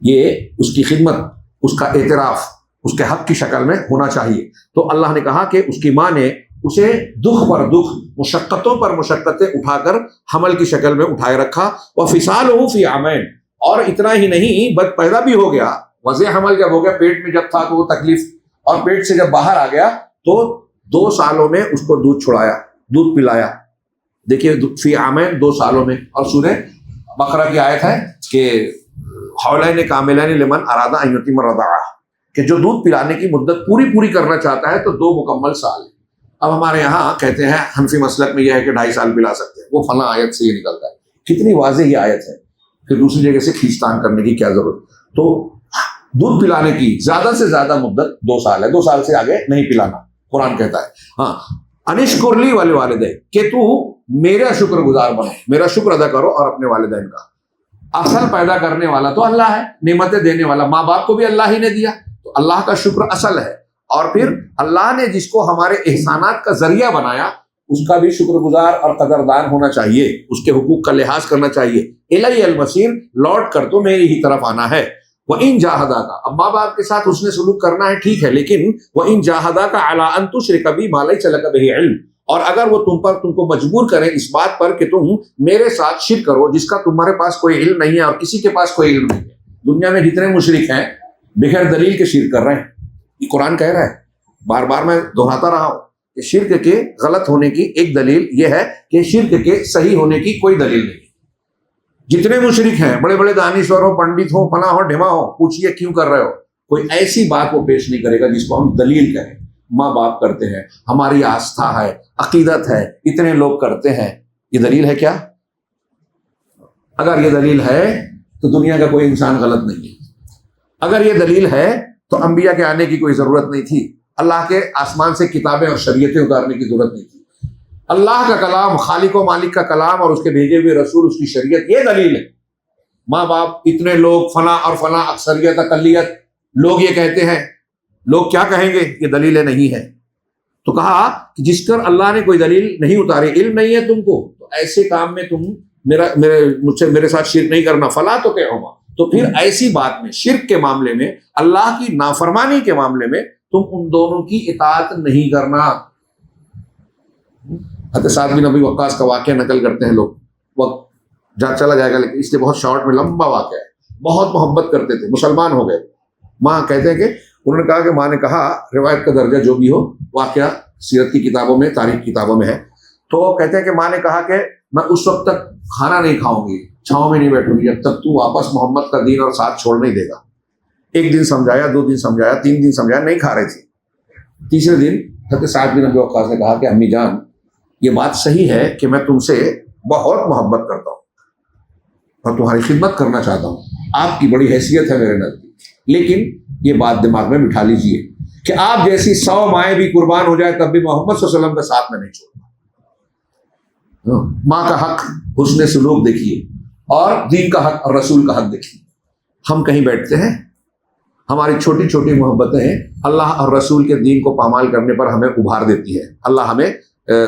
یہ اس کی خدمت، اس کا اعتراف اس کے حق کی شکل میں ہونا چاہیے. تو اللہ نے کہا کہ اس کی ماں نے اسے دکھ پر دکھ، مشقتوں پر مشقتیں اٹھا کر حمل کی شکل میں اٹھائے رکھا. وفصالہ فی عامین، اور اتنا ہی نہیں، بد پیدا بھی ہو گیا. وضع حمل جب ہو گیا، پیٹ میں جب تھا تو وہ تکلیف، اور پیٹ سے جب باہر آ گیا تو 2 سالوں میں اس کو دودھ چھڑایا، دودھ پلایا. دیکھیے فی عامین، 2 سالوں میں. اور سورہ بقرہ کی آیت ہے کہ حولین کاملین لمن اراد ان یتم الرضاعہ، کہ جو دودھ پلانے کی مدت پوری کرنا چاہتا ہے تو 2 مکمل سال. اب ہمارے یہاں کہتے ہیں حنفی مسلک میں یہ ہے کہ 2.5 سال پلا سکتے ہیں، وہ فلاں آیت سے یہ نکلتا ہے. کتنی واضح یہ آیت ہے، پھر دوسری جگہ سے کھینچتان کرنے کی کیا ضرورت. تو دودھ پلانے کی زیادہ سے زیادہ مدت 2 سال ہے، 2 سال سے آگے نہیں پلانا، قرآن کہتا ہے. ہاں، انشکر لی والے والدین، کہ تو میرا شکر گزار بنو، میرا شکر ادا کرو اور اپنے والدین کا. اصل پیدا کرنے والا تو اللہ ہے، نعمتیں دینے والا ماں باپ کو بھی اللہ ہی نے دیا، تو اللہ کا شکر اصل ہے. اور پھر اللہ نے جس کو ہمارے احسانات کا ذریعہ بنایا اس کا بھی شکر گزار اور قدردان ہونا چاہیے، اس کے حقوق کا لحاظ کرنا چاہیے. الی المصیر، لوٹ کر تو میری ہی طرف آنا ہے. وَإِن جَاهَدَاكَ، اب ماں باپ کے ساتھ اس نے سلوک کرنا ہے ٹھیک ہے، لیکن وَإِن جَاهَدَاكَ عَلَىٰ أَن تُشْرِكَ بِي مَا لَيْسَ لَكَ بِهِ عِلْمٌ، اور اگر وہ تم کو مجبور کریں اس بات پر کہ تم میرے ساتھ شرک کرو جس کا تمہارے پاس کوئی علم نہیں ہے اور کسی کے پاس کوئی علم نہیں ہے. دنیا میں جتنے مشرک ہیں بغیر دلیل کے شرک کر رہے ہیں، یہ قرآن کہہ رہا ہے. بار بار میں دہراتا رہا ہوں کہ شرک کے غلط ہونے کی ایک دلیل یہ ہے کہ شرک کے صحیح ہونے کی کوئی دلیل نہیں. جتنے مشرک ہیں، بڑے بڑے دانشور ہو، پنڈت ہو، فلاں ہو، ڈھما ہو، پوچھئے کیوں کر رہے ہو، کوئی ایسی بات وہ پیش نہیں کرے گا جس کو ہم دلیل کہیں. ماں باپ کرتے ہیں، ہماری آستھا ہے، عقیدت ہے، اتنے لوگ کرتے ہیں، یہ دلیل ہے کیا؟ اگر یہ دلیل ہے تو دنیا کا کوئی انسان غلط نہیں ہے. اگر یہ دلیل ہے تو انبیاء کے آنے کی کوئی ضرورت نہیں تھی، اللہ کے آسمان سے کتابیں اور شریعتیں اتارنے کی ضرورت نہیں تھی. اللہ کا کلام، خالق و مالک کا کلام اور اس کے بھیجے ہوئے رسول، اس کی شریعت، یہ دلیل ہے. ماں باپ، اتنے لوگ، فلاں اور فلاں، اکثریت اقلیت، لوگ یہ کہتے ہیں، لوگ کیا کہیں گے، یہ دلیلیں نہیں ہیں. تو کہا کہ جس پر اللہ نے کوئی دلیل نہیں اتاری، علم نہیں ہے تم کو، تو ایسے کام میں تم میرے ساتھ شرک نہیں کرنا. فلا تو کیا ہوگا، تو پھر ایسی بات میں، شرک کے معاملے میں، اللہ کی نافرمانی کے معاملے میں تم ان دونوں کی اطاعت نہیں کرنا. حضرت سعد بن ابی وقاص کا واقعہ نقل کرتے ہیں لوگ، وقت چلا جائے گا لیکن اس لیے بہت شارٹ میں لمبا واقعہ ہے. بہت محبت کرتے تھے، مسلمان ہو گئے. ماں کہتے ہیں کہ انہوں نے کہا کہ ماں نے کہا، روایت کا درجہ جو بھی ہو، واقعہ سیرت کی کتابوں میں، تاریخ کی کتابوں میں ہے، تو کہتے ہیں کہ ماں نے کہا کہ میں اس وقت تک کھانا نہیں کھاؤں گی، چھاؤں میں نہیں بیٹھوں گی جب تک تو واپس محمد کا دین اور ساتھ چھوڑ نہیں دے گا. 1 دن سمجھایا، 2 دن سمجھایا، 3 دن سمجھایا، نہیں کھا رہے تھے. تیسرے دن حضرت سعد بن ابی وقاص نے کہا کہ امی جان، یہ بات صحیح ہے کہ میں تم سے بہت محبت کرتا ہوں اور تمہاری خدمت کرنا چاہتا ہوں، آپ کی بڑی حیثیت ہے میرے نزدیک، لیکن یہ بات دماغ میں بٹھا لیجئے کہ آپ جیسی 100 مائیں بھی قربان ہو جائے تب بھی محمد صلی اللہ علیہ وسلم کا ساتھ میں نہیں چھوڑنا. ماں کا حق حسن سلوک دیکھیے اور دین کا حق اور رسول کا حق دیکھیے. ہم کہیں بیٹھتے ہیں، ہماری چھوٹی چھوٹی محبتیں اللہ اور رسول کے دین کو پامال کرنے پر ہمیں ابھار دیتی ہے. اللہ ہمیں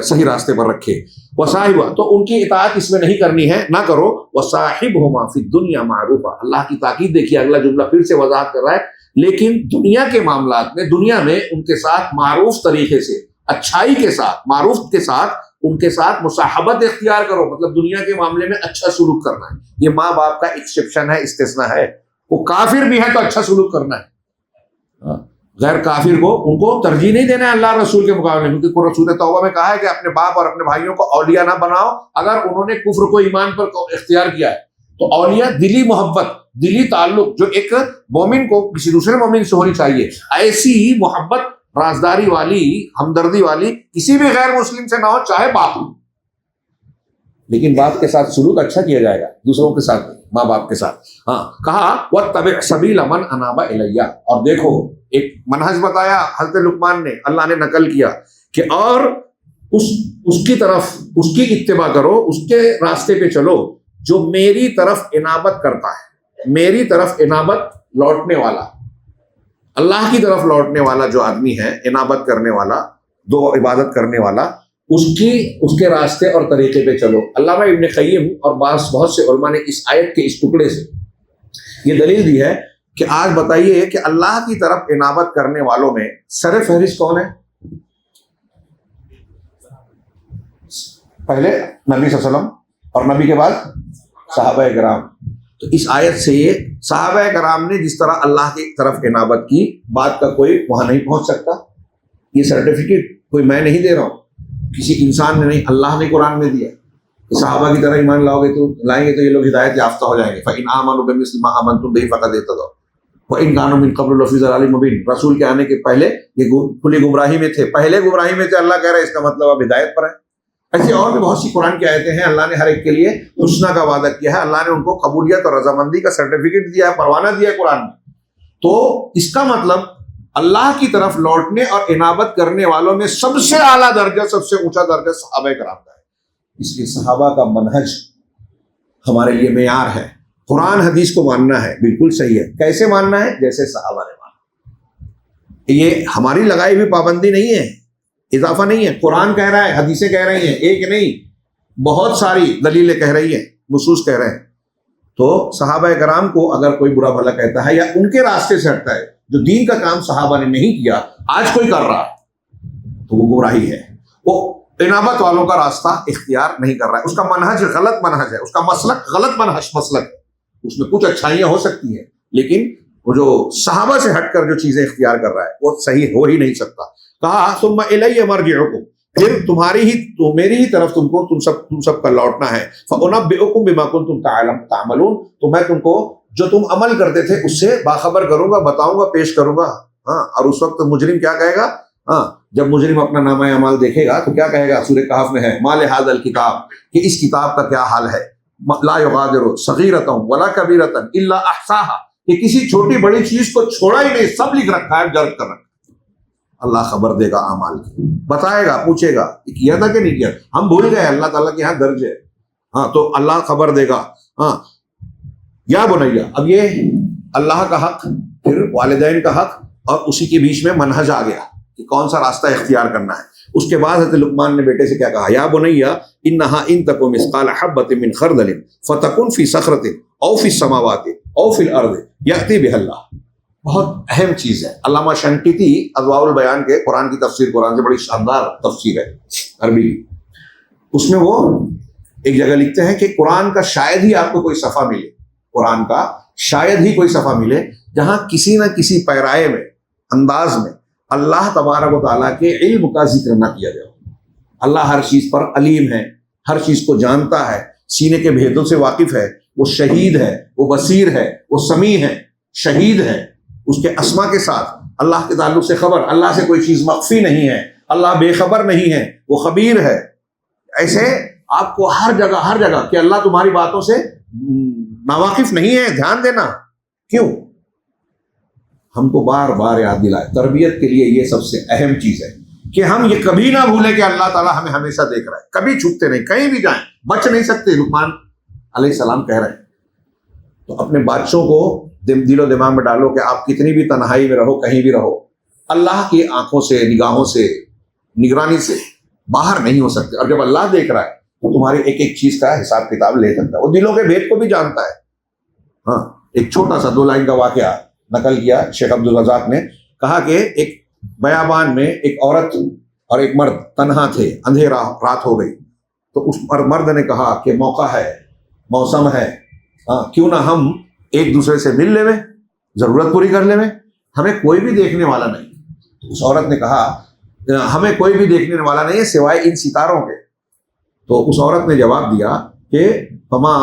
صحیح راستے پر رکھے. وصاحب، تو ان کی اطاعت اس میں نہیں کرنی ہے، نہ کرو. وصاحبہما فی الدنیا معروفا، اللہ کی تاکید دیکھیے، اگلا جملہ پھر سے وضاحت کر رہا ہے. لیکن دنیا کے معاملات میں، دنیا میں ان کے ساتھ معروف طریقے سے، اچھائی کے ساتھ، معروف کے ساتھ ان کے ساتھ مصاحبت اختیار کرو. مطلب دنیا کے معاملے میں اچھا سلوک کرنا ہے. یہ ماں باپ کا ایکسیپشن ہے، استثناء ہے. وہ کافر بھی ہے تو اچھا سلوک کرنا ہے. غیر کافر کو ان کو ترجیح نہیں دینا ہے اللہ رسول کے مقابلے میں، کیونکہ رسول توبہ میں کہا ہے کہ اپنے باپ اور اپنے بھائیوں کو اولیاء نہ بناؤ اگر انہوں نے کفر کو ایمان پر اختیار کیا ہے. تو اولیاء دلی محبت، دلی تعلق جو ایک مومن کو کسی دوسرے مومن سے ہونی چاہیے، ایسی ہی محبت رازداری والی، ہمدردی والی کسی بھی غیر مسلم سے نہ ہو، چاہے باپ ہو. لیکن باپ کے ساتھ سلوک اچھا کیا جائے گا، دوسروں کے ساتھ، ماں باپ کے ساتھ. ہاں کہا وَاتَّبِعْ سَبِيلَ مَنْ أَنَابَ إِلَيَّ، اور دیکھو ایک منہج بتایا حضرت لقمان نے، اللہ نے نقل کیا کہ اور اس کی طرف، اس کی اتباع کرو، اس کے راستے پہ چلو جو میری طرف انابت کرتا ہے. میری طرف انابت، لوٹنے والا، اللہ کی طرف لوٹنے والا جو آدمی ہے، انابت کرنے والا، دو عبادت کرنے والا، اس کے راستے اور طریقے پہ چلو. علامہ ابن قیم اور بہت سے علماء نے اس آیت کے اس ٹکڑے سے یہ دلیل دی ہے کہ آج بتائیے کہ اللہ کی طرف انابت کرنے والوں میں سر فہرست کون ہے؟ پہلے نبی صلی اللہ علیہ وسلم اور نبی کے بعد صحابہ کرام. تو اس آیت سے یہ صحابہ کرام نے جس طرح اللہ کی طرف انابت کی، بات کا کوئی وہاں نہیں پہنچ سکتا. یہ سرٹیفکیٹ کوئی میں نہیں دے رہا ہوں، کسی انسان نے نہیں، اللہ نے قرآن میں دیا. صحابہ کی طرح ایمان لائیں گے تو یہ لوگ ہدایت یافتہ ہو جائیں گے. فَإِنْ آمَنُوا بِمِثْلِ مَا آمَنْتُمْ بِهِ فَقَدِ اهْتَدَوْا وَإِنْ كَانُوا مِنْ قَبْلُ لَفِي ضَلَالٍ مُبِينٍ. رسول کے آنے کے پہلے یہ کھلی گمراہی میں تھے، پہلے گمراہی میں تھے. اللہ کہہ رہا ہے اس کا مطلب اب ہدایت پر ہے. ایسی اور بھی بہت سی قرآن کی آیتیں ہیں. اللہ نے ہر ایک کے لیے حسنہ کا وعدہ کیا ہے. اللہ نے ان کو قبولیت اور رضامندی کا سرٹیفکیٹ دیا ہے، پروانہ دیا ہے قرآن میں. تو اس کا مطلب اللہ کی طرف لوٹنے اور انابت کرنے والوں میں سب سے اعلیٰ درجہ، سب سے اونچا درجہ صحابہ کرام کا ہے. اس لیے صحابہ کا منہج ہمارے لیے معیار ہے. قرآن حدیث کو ماننا ہے، بالکل صحیح ہے. کیسے ماننا ہے؟ جیسے صحابہ نے مانا. یہ ہماری لگائی ہوئی پابندی نہیں ہے، اضافہ نہیں ہے. قرآن کہہ رہا ہے، حدیثیں کہہ رہی ہیں، ایک نہیں بہت ساری دلیلیں کہہ رہی ہیں، نصوص کہہ رہے ہیں. تو صحابہ کرام کو اگر کوئی برا بھلا کہتا ہے یا ان کے راستے سے ہٹتا ہے، جو دین کا کام صحابہ نے نہیں کیا، آج کوئی کر رہا ہے، تو وہ گمراہی ہے. وہ انابت والوں کا راستہ اختیار نہیں کر رہا ہے. اس کا منہج غلط منہج ہے، اس کا مسلک غلط مسلک ہے. اس میں کچھ اچھائیاں ہو سکتی ہیں، لیکن وہ جو صحابہ سے ہٹ کر جو چیزیں اختیار کر رہا ہے وہ صحیح ہو ہی نہیں سکتا. کہا ثم الی مرجعکم، پھر میری ہی طرف تم سب کا لوٹنا ہے. فانبئکم بما کنتم تعملون، تو میں تم کو جو تم عمل کرتے تھے اس سے باخبر کروں گا، بتاؤں گا، پیش کروں گا. ہاں، اور اس وقت مجرم کیا کہے گا؟ ہاں، جب مجرم اپنا نامہ اعمال دیکھے گا تو کیا کہے گا؟ سورہ کہف میں ہے ما لہذا الکتاب، کہ اس کتاب کا کیا حال ہے. لا یغادر صغیرۃ ولا کبیرۃ الا احصاها، کہ کسی چھوٹی بڑی چیز کو چھوڑا ہی نہیں، سب لکھ رکھا ہے، درج کر رکھا ہے. اللہ خبر دے گا اعمال کی، بتائے گا، پوچھے گا کیا تھا کہ نہیں کیا. ہم بھول گئے، اللہ تعالیٰ کے یہاں درج ہے. ہاں، تو اللہ خبر دے گا. ہاں، یا بنیا، اب یہ اللہ کا حق، پھر والدین کا حق، اور اسی کے بیچ میں منہج آ گیا کہ کون سا راستہ اختیار کرنا ہے. اس کے بعد حضرت لقمان نے بیٹے سے کیا کہا؟ یا بنیا انہا ان تک مثقال حبۃ من خردل فتکن فی صخرۃ او فی السماوات او فی الارض یأتی بها اللہ. بہت اہم چیز ہے. علامہ شنقیطی اضواء البیان کے قرآن کی تفسیر، قرآن سے بڑی شاندار تفسیر ہے عربی کی، اس میں وہ ایک جگہ لکھتے ہیں کہ قرآن کا شاید ہی آپ کو کوئی صفحہ ملے، قرآن کا شاید ہی کوئی صفحہ ملے جہاں کسی نہ کسی پیرائے میں، انداز میں اللہ تبارک و تعالیٰ کے علم کا ذکر نہ کیا جائے. اللہ ہر چیز پر علیم ہے، ہر چیز کو جانتا ہے، سینے کے بھیدوں سے واقف ہے. وہ شہید ہے، وہ بصیر ہے، وہ سمیع ہے، شہید ہے. اس کے اسما کے ساتھ اللہ کے تعلق سے خبر. اللہ سے کوئی چیز مخفی نہیں ہے، اللہ بے خبر نہیں ہے، وہ خبیر ہے. ایسے آپ کو ہر جگہ کہ اللہ تمہاری باتوں سے ناواقف نہیں ہے. دھیان دینا. کیوں؟ ہم کو بار بار یاد دلائے. تربیت کے لیے یہ سب سے اہم چیز ہے کہ ہم یہ کبھی نہ بھولیں کہ اللہ تعالیٰ ہمیں ہمیشہ دیکھ رہا ہے. کبھی چھپتے نہیں, کہیں بھی جائیں بچ نہیں سکتے. لقمان علیہ السلام کہہ رہے ہیں. تو اپنے بچوں کو دل و دماغ میں ڈالو کہ آپ کتنی بھی تنہائی میں رہو, کہیں بھی رہو, اللہ کی آنکھوں سے, نگاہوں سے, نگرانی سے باہر نہیں ہو سکتے. اور جب اللہ دیکھ رہا ہے تو تمہاری ایک ایک چیز کا حساب کتاب لے سکتا ہے. وہ دلوں کے بھید کو بھی جانتا ہے. ہاں, ایک چھوٹا سا 2 لائن کا واقعہ نقل کیا شیخ عبدالرزاق نے. کہا کہ ایک بیابان میں ایک عورت اور ایک مرد تنہا تھے, اندھیرا رات ہو گئی. تو اس مرد نے کہا کہ موقع ہے, موسم ہے, کیوں نہ ہم ایک دوسرے سے مل لے میں, ضرورت پوری کر لے میں, ہمیں کوئی بھی دیکھنے والا نہیں. اس عورت نے کہا ہمیں کوئی بھی دیکھنے والا نہیں ہے سوائے ان ستاروں کے. تو اس عورت نے جواب دیا کہ فما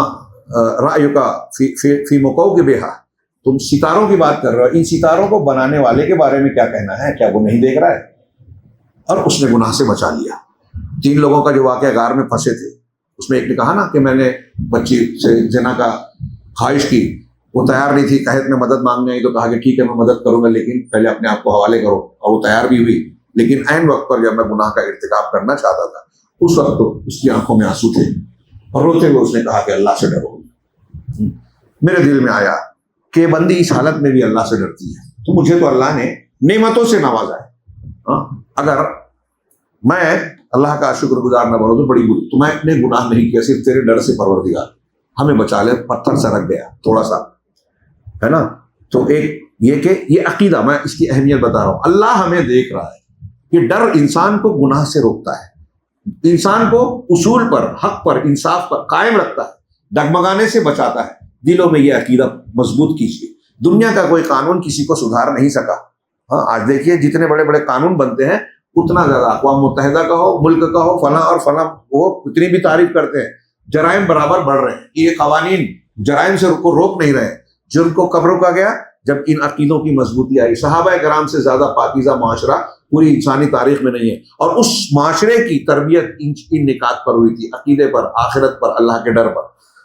رأیک فی مکوکبہا, تم ستاروں کی بات کر رہے ہو, ان ستاروں کو بنانے والے کے بارے میں کیا کہنا ہے, کیا وہ نہیں دیکھ رہا ہے؟ اور اس نے گناہ سے بچا لیا. 3 لوگوں کا جو واقعہ غار میں پھنسے تھے, اس میں ایک نے کہا نا کہ میں نے بچی سے زنا کا خواہش کی, وہ تیار نہیں تھی, قحط میں مدد مانگنے آئی تو کہا کہ ٹھیک ہے میں مدد کروں گا لیکن پہلے اپنے آپ کو حوالے کرو, اور وہ تیار بھی ہوئی. لیکن عین وقت پر جب میں گناہ کا ارتکاب کرنا چاہتا تھا اس وقت تو اس کی آنکھوں میں آنسو تھے, اور روتے ہوئے اس نے کہا کہ اللہ سے ڈرو. میرے دل میں آیا کہ بندی اس حالت میں بھی اللہ سے ڈرتی ہے, تو مجھے تو اللہ نے نعمتوں سے نوازا ہے. اگر میں اللہ کا شکر گزار نہ بنوں تو بڑی بری. تو میں نے گناہ نہیں کیا, صرف تیرے ڈر سے پروردگار ہمیں بچا لے, پتھر سے رکھ گیا تھوڑا سا, ہے نا. تو ایک یہ کہ یہ عقیدہ, میں اس کی اہمیت بتا رہا ہوں. اللہ ہمیں دیکھ رہا ہے. یہ ڈر انسان کو گناہ سے روکتا ہے, انسان کو اصول پر, حق پر, انصاف پر قائم رکھتا ہے, ڈگمگانے سے بچاتا ہے. دلوں میں یہ عقیدہ مضبوط کیجیے. دنیا کا کوئی قانون کسی کو سدھار نہیں سکا. آج دیکھیے جتنے بڑے بڑے قانون بنتے ہیں اتنا زیادہ اقوام متحدہ کا ہو, ملک کا ہو, فلاں اور فلاں, وہ اتنی بھی تعریف کرتے ہیں. جرائم برابر بڑھ رہے ہیں. یہ قوانین جرائم سے کو روک نہیں رہے. جرم کو کب روکا گیا؟ جب ان عقیدوں کی مضبوطی آئی. صحابہ کرام سے زیادہ پاکیزہ معاشرہ پوری انسانی تاریخ میں نہیں ہے, اور اس معاشرے کی تربیت ان نکات پر ہوئی تھی, عقیدے پر, آخرت پر, اللہ کے ڈر پر.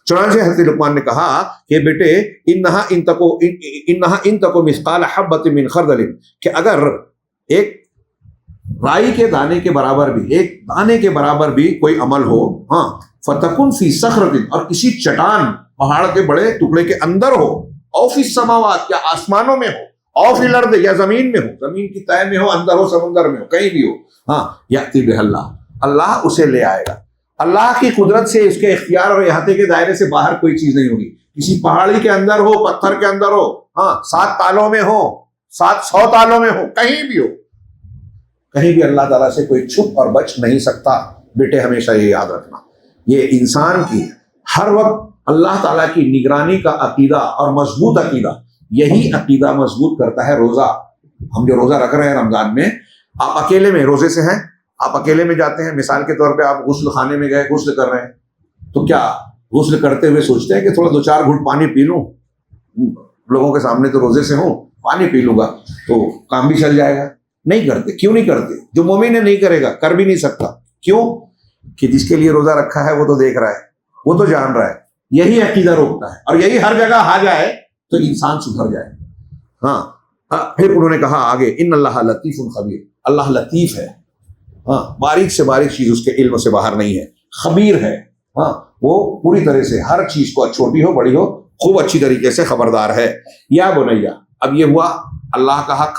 چنانچہ حضرت لقمان نے کہا کہ بیٹے انہا ان تکو مثقال حبۃ من خردل, کہ اگر ایک رائی کے دانے کے برابر بھی, ایک دانے کے برابر بھی کوئی عمل ہو, فتکن فی صخرۃ, اور کسی چٹان پہاڑ کے بڑے ٹکڑے کے اندر ہو, او فی السماوات, یا آسمانوں میں ہو, او فی الارض, یا زمین میں ہو, زمین کی تہہ میں ہو, اندر ہو, سمندر میں ہو, کہیں بھی ہو, یأتی بہ اللہ, اللہ اسے لے آئے گا. اللہ کی قدرت سے, اس کے اختیار اور احاطے کے دائرے سے باہر کوئی چیز نہیں ہوگی. کسی پہاڑی کے اندر ہو, پتھر کے اندر ہو, 7 تالوں میں ہو, 700 تالوں میں ہو, کہیں بھی ہو, کہیں بھی اللہ تعالیٰ سے کوئی چھپ اور بچ نہیں سکتا. بیٹے ہمیشہ یہ یاد رکھنا, یہ انسان کی ہر وقت اللہ تعالیٰ کی نگرانی کا عقیدہ اور مضبوط عقیدہ, یہی عقیدہ مضبوط کرتا ہے روزہ. ہم جو روزہ رکھ رہے ہیں رمضان میں, آپ اکیلے میں روزے سے ہیں, آپ اکیلے میں جاتے ہیں, مثال کے طور پہ آپ غسل خانے میں گئے, غسل کر رہے ہیں, تو کیا غسل کرتے ہوئے سوچتے ہیں کہ تھوڑا 2-4 گھونٹ پانی پی لوں, لوگوں کے سامنے تو روزے سے ہوں, پانی پی لوں گا تو کام بھی چل جائے گا؟ نہیں کرتے. کیوں نہیں کرتے؟ جو مومن ہے نہیں کرے گا, کر بھی نہیں سکتا. کیوں؟ کہ جس کے لیے روزہ رکھا ہے وہ تو دیکھ رہا ہے, وہ تو جان رہا ہے. یہی عقیدہ روکتا ہے, اور یہی ہر جگہ آ جائے تو انسان سدھر جائے. پھر انہوں نے کہا آگے, ان اللہ لطیف خبیر, اللہ لطیف ہے, باریک سے باریک چیز اس کے علم سے باہر نہیں ہے. خبیر ہے, وہ پوری طرح سے ہر چیز کو, چھوٹی ہو بڑی ہو, خوب اچھی طریقے سے خبردار ہے. یا بنیا, اب یہ ہوا اللہ کا حق,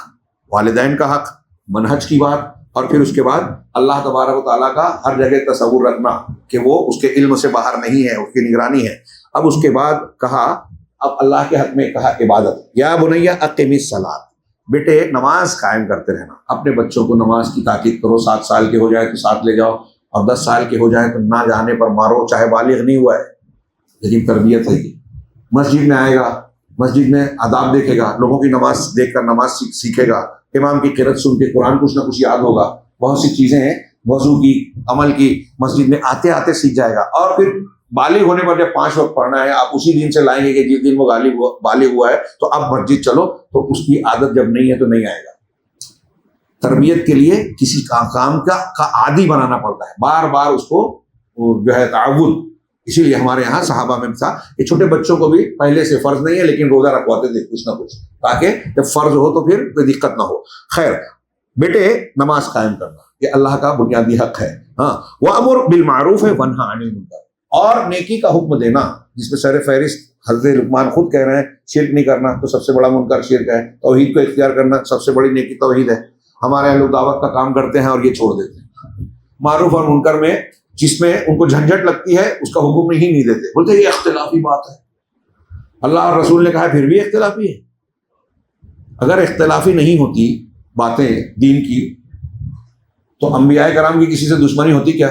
والدین کا حق, منہج کی بات, اور پھر اس کے بعد اللہ تبارک و تعالیٰ کا ہر جگہ تصور رکھنا کہ وہ اس کے علم سے باہر نہیں ہے, اس کی نگرانی ہے. اب اس کے بعد کہا, اب اللہ کے حق میں کہا عبادت. یا بنیا اقم الصلاۃ, بیٹے نماز قائم کرتے رہنا. اپنے بچوں کو نماز کی تاکید کرو. 7 سال کے ہو جائے تو ساتھ لے جاؤ, اور 10 سال کے ہو جائے تو نہ جانے پر مارو, چاہے بالغ نہیں ہوا ہے, لیکن تربیت ہے. مسجد میں آئے گا, مسجد میں آداب دیکھے گا, لوگوں کی نماز دیکھ کر نماز سیکھے گا, امام کی قرأت سن کے قرآن کچھ نہ کچھ یاد ہوگا. بہت سی چیزیں ہیں وضو کی, عمل کی, مسجد میں آتے آتے سیکھ جائے گا. اور پھر بالغ ہونے پر جب 5 وقت پڑھنا ہے, آپ اسی دن سے لائیں گے کہ جس دن وہ بالغ ہوا ہے تو اب مسجد چلو, تو اس کی عادت جب نہیں ہے تو نہیں آئے گا. تربیت کے لیے کسی کام کا عادی بنانا پڑتا ہے, بار بار اس کو جو ہے تعود, اسی لیے ہمارے یہاں صحابہ میں تھا کہ چھوٹے بچوں کو بھی پہلے سے فرض نہیں ہے لیکن روزہ رکھواتے تھے کچھ نہ کچھ، تاکہ جب فرض ہو تو پھر کوئی دقت نہ ہو۔ خیر بیٹے، نماز قائم کرنا یہ اللہ کا بنیادی حق ہے۔ ہاں، وَأْمُرْ بِالْمَعْرُوفِ وَانْهَ عَنِ الْمُنکَرِ، اور نیکی کا حکم دینا، جس میں سر فہرست حضرت لقمان خود کہہ رہے ہیں شرک نہیں کرنا تو سب سے بڑا منکر شرک ہے، توحید کو اختیار کرنا سب سے بڑی نیکی توحید ہے۔ ہمارے یہاں لوگ دعوت کا کام کرتے ہیں اور یہ چھوڑ دیتے ہیں۔ معروف اور منکر میں جس میں ان کو جھنجھٹ لگتی ہے اس کا حکم ہی نہیں دیتے، بولتے یہ اختلافی بات ہے، اللہ اور رسول نے کہا پھر بھی اختلافی ہے۔ اگر اختلافی نہیں ہوتی باتیں دین کی تو انبیاء کرام کی کسی سے دشمنی ہوتی کیا؟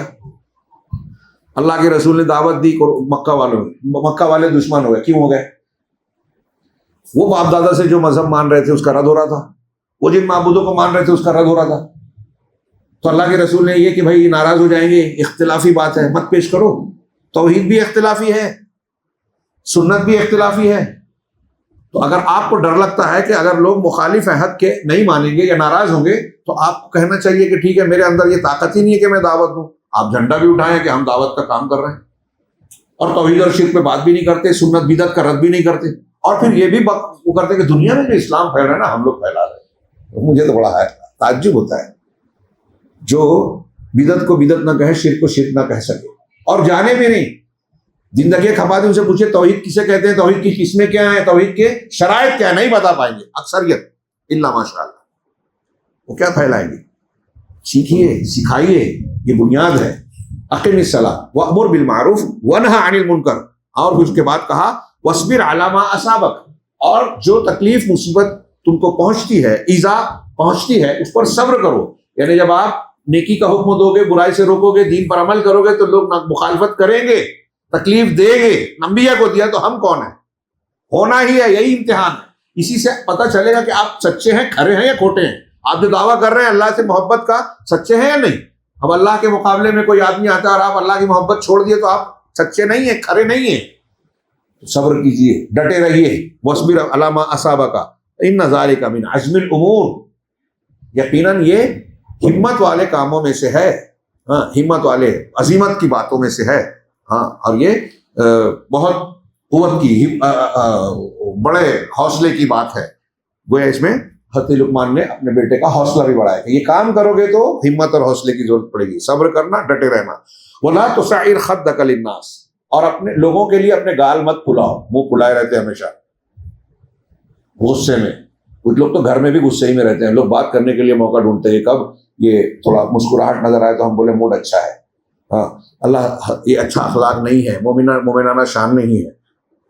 اللہ کے رسول نے دعوت دی مکہ والے دشمن ہو گئے، کیوں ہو گئے؟ وہ باپ دادا سے جو مذہب مان رہے تھے اس کا رد ہو رہا تھا، وہ جن معبودوں کو مان رہے تھے اس کا رد ہو رہا تھا، تو اللہ کے رسول نے یہ کہ بھائی ناراض ہو جائیں گے، اختلافی بات ہے مت پیش کرو۔ توحید بھی اختلافی ہے، سنت بھی اختلافی ہے، تو اگر آپ کو ڈر لگتا ہے کہ اگر لوگ مخالف حق کے نہیں مانیں گے یا ناراض ہوں گے تو آپ کو کہنا چاہیے کہ ٹھیک ہے میرے اندر یہ طاقت ہی نہیں ہے کہ میں دعوت دوں، آپ جھنڈا بھی اٹھائیں کہ ہم دعوت کا کام کر رہے ہیں، اور توحید اور شرک پہ بات بھی نہیں کرتے، سنت بدعت کا رد بھی نہیں کرتے، اور پھر یہ بھی وہ کرتے کہ دنیا میں جو اسلام پھیل رہا ہے نا ہم لوگ پھیلا رہے ہیں۔ مجھے تو بڑا تعجب ہوتا ہے جو بدعت کو بدعت نہ کہے، شرک کو شرک نہ کہہ سکے، اور جانے بھی نہیں، زندگی کھپا دی، ان سے پوچھے توحید کسے کہتے ہیں، توحید کی قسمیں کیا ہیں، توحید کے شرائط کیا ہیں، نہیں بتا پائیں گے اکثریت الا ماشاء اللہ۔ وہ کیا پھیلائیں گے؟ سیکھیے، سکھائیے، یہ بنیاد ہے۔ اقم الصلاۃ وامر بالمعروف وانہا عن المنکر، اور پھر اس کے بعد کہا واصبر علی ما اصابک، اور جو تکلیف مصیبت تم کو پہنچتی ہے، ایذا پہنچتی ہے، اس پر صبر کرو۔ یعنی جب آپ نیکی کا حکم دو گے، برائی سے روکو گے، دین پر عمل کرو گے تو لوگ مخالفت کریں گے، تکلیف دیں گے، انبیاء کو دیا تو ہم کون ہیں؟ ہونا ہی ہے، یہی امتحان ہے۔ اسی سے پتہ چلے گا کہ آپ سچے ہیں، کھرے ہیں یا کھوٹے ہیں۔ آپ جو دعویٰ کر رہے ہیں اللہ سے محبت کا، سچے ہیں یا نہیں؟ اب اللہ کے مقابلے میں کوئی آدمی آتا ہے اور آپ اللہ کی محبت چھوڑ دیے تو آپ سچے نہیں ہیں، کھرے نہیں ہیں۔ صبر کیجئے، ڈٹے رہیے، واصبر علی ما اصابک ان ذلک من عزم الامور، یقیناً یہ ہمت والے کاموں میں سے ہے، ہاں، ہمت والے عزیمت کی باتوں میں سے ہے، ہاں، اور یہ بہت قوت کی بڑے حوصلے کی بات ہے۔ گویا اس میں حضرت لقمان نے اپنے بیٹے کا حوصلہ بھی بڑھایا کہ یہ کام کرو گے تو ہمت اور حوصلے کی ضرورت پڑے گی، صبر کرنا، ڈٹے رہنا۔ وَلَا تُسَعِّرْ خَدَّكَ لِلنَّاسِ، اور اپنے لوگوں کے لیے اپنے گال مت پھلاؤ، منہ پھلائے رہتے ہیں ہمیشہ غصے میں۔ کچھ لوگ تو گھر میں بھی غصے ہی میں رہتے ہیں، لوگ بات کرنے کے لیے موقع ڈھونڈتے ہیں، کب یہ تھوڑا مسکراہٹ نظر آئے تو ہم بولے موڈ اچھا ہے۔ ہاں، اللہ یہ اچھا اخلاق نہیں ہے، مومنانہ شان نہیں ہے۔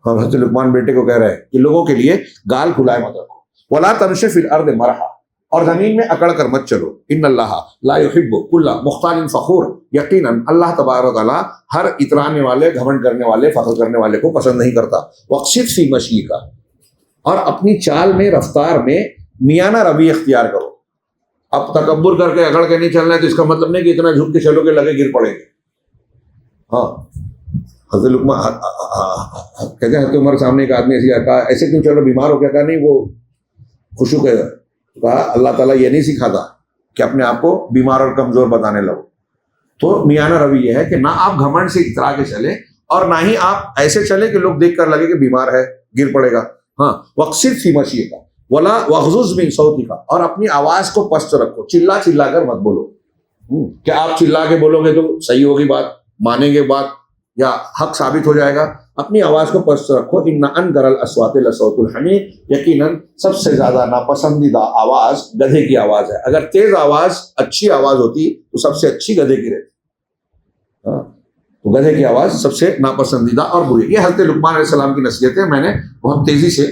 اور حضرت لقمان بیٹے کو کہہ رہے ہیں کہ لوگوں کے لیے گال کھلائے مت رکھو۔ وَلَا تَمْشِ فِي الْأَرْضِ مَرَحًا، اور زمین میں اکڑ کر مت چلو۔ إِنَّ اللَّهَ لَا يُحِبُّ كُلَّ مُخْتَالٍ فَخُورٍ، یقیناً اللہ تبارک و تعالیٰ ہر اترانے والے، گھمنڈ کرنے والے، فخر کرنے والے کو پسند نہیں کرتا۔ وَاقْصِدْ فِي مَشْيِكَ، اور اپنی چال میں، رفتار میں میانہ روی اختیار کرو۔ اب تکبر کر کے اکڑ کے نہیں چلنا ہے تو اس کا مطلب نہیں کہ اتنا جھک کے چلو کہ لگے گر پڑیں گے۔ ہاں، حضرت لقمان کہتے ہیں حضرت عمر سامنے ایک آدمی کہا ایسے کیوں چلو، بیمار ہو کیا؟ کہا نہیں، وہ خوشو ہے، کہا اللہ تعالیٰ یہ نہیں سکھاتا کہ اپنے آپ کو بیمار اور کمزور بتانے لگو۔ تو میانہ روی یہ ہے کہ نہ آپ گھمنڈ سے اترا کے چلے اور نہ ہی آپ ایسے چلے کہ لوگ دیکھ کر لگے کہ بیمار ہے، گر پڑے گا۔ ہاں، وَاقْصِدْ فِي مَشْيِكَ وَلَا وَاغْضُضْ مِن صَوْتِكَ، اور اپنی آواز کو پست رکھو، چلا چلا کر مت بولو۔ کیا آپ چلا کے بولو گے تو صحیح ہوگی بات، مانیں گے بات یا حق ثابت ہو جائے گا؟ اپنی آواز کو پست رکھو۔ ان انکر الاصوات لصوت الحمیر، یقیناً سب سے زیادہ ناپسندیدہ آواز گدھے کی آواز ہے۔ اگر تیز آواز اچھی آواز ہوتی تو سب سے اچھی گدھے کی رہتی، تو گدھے کی آواز سب سے ناپسندیدہ اور بری۔ یہ حضرت لقمان علیہ السلام کی نصیحتیں میں نے بہت تیزی سے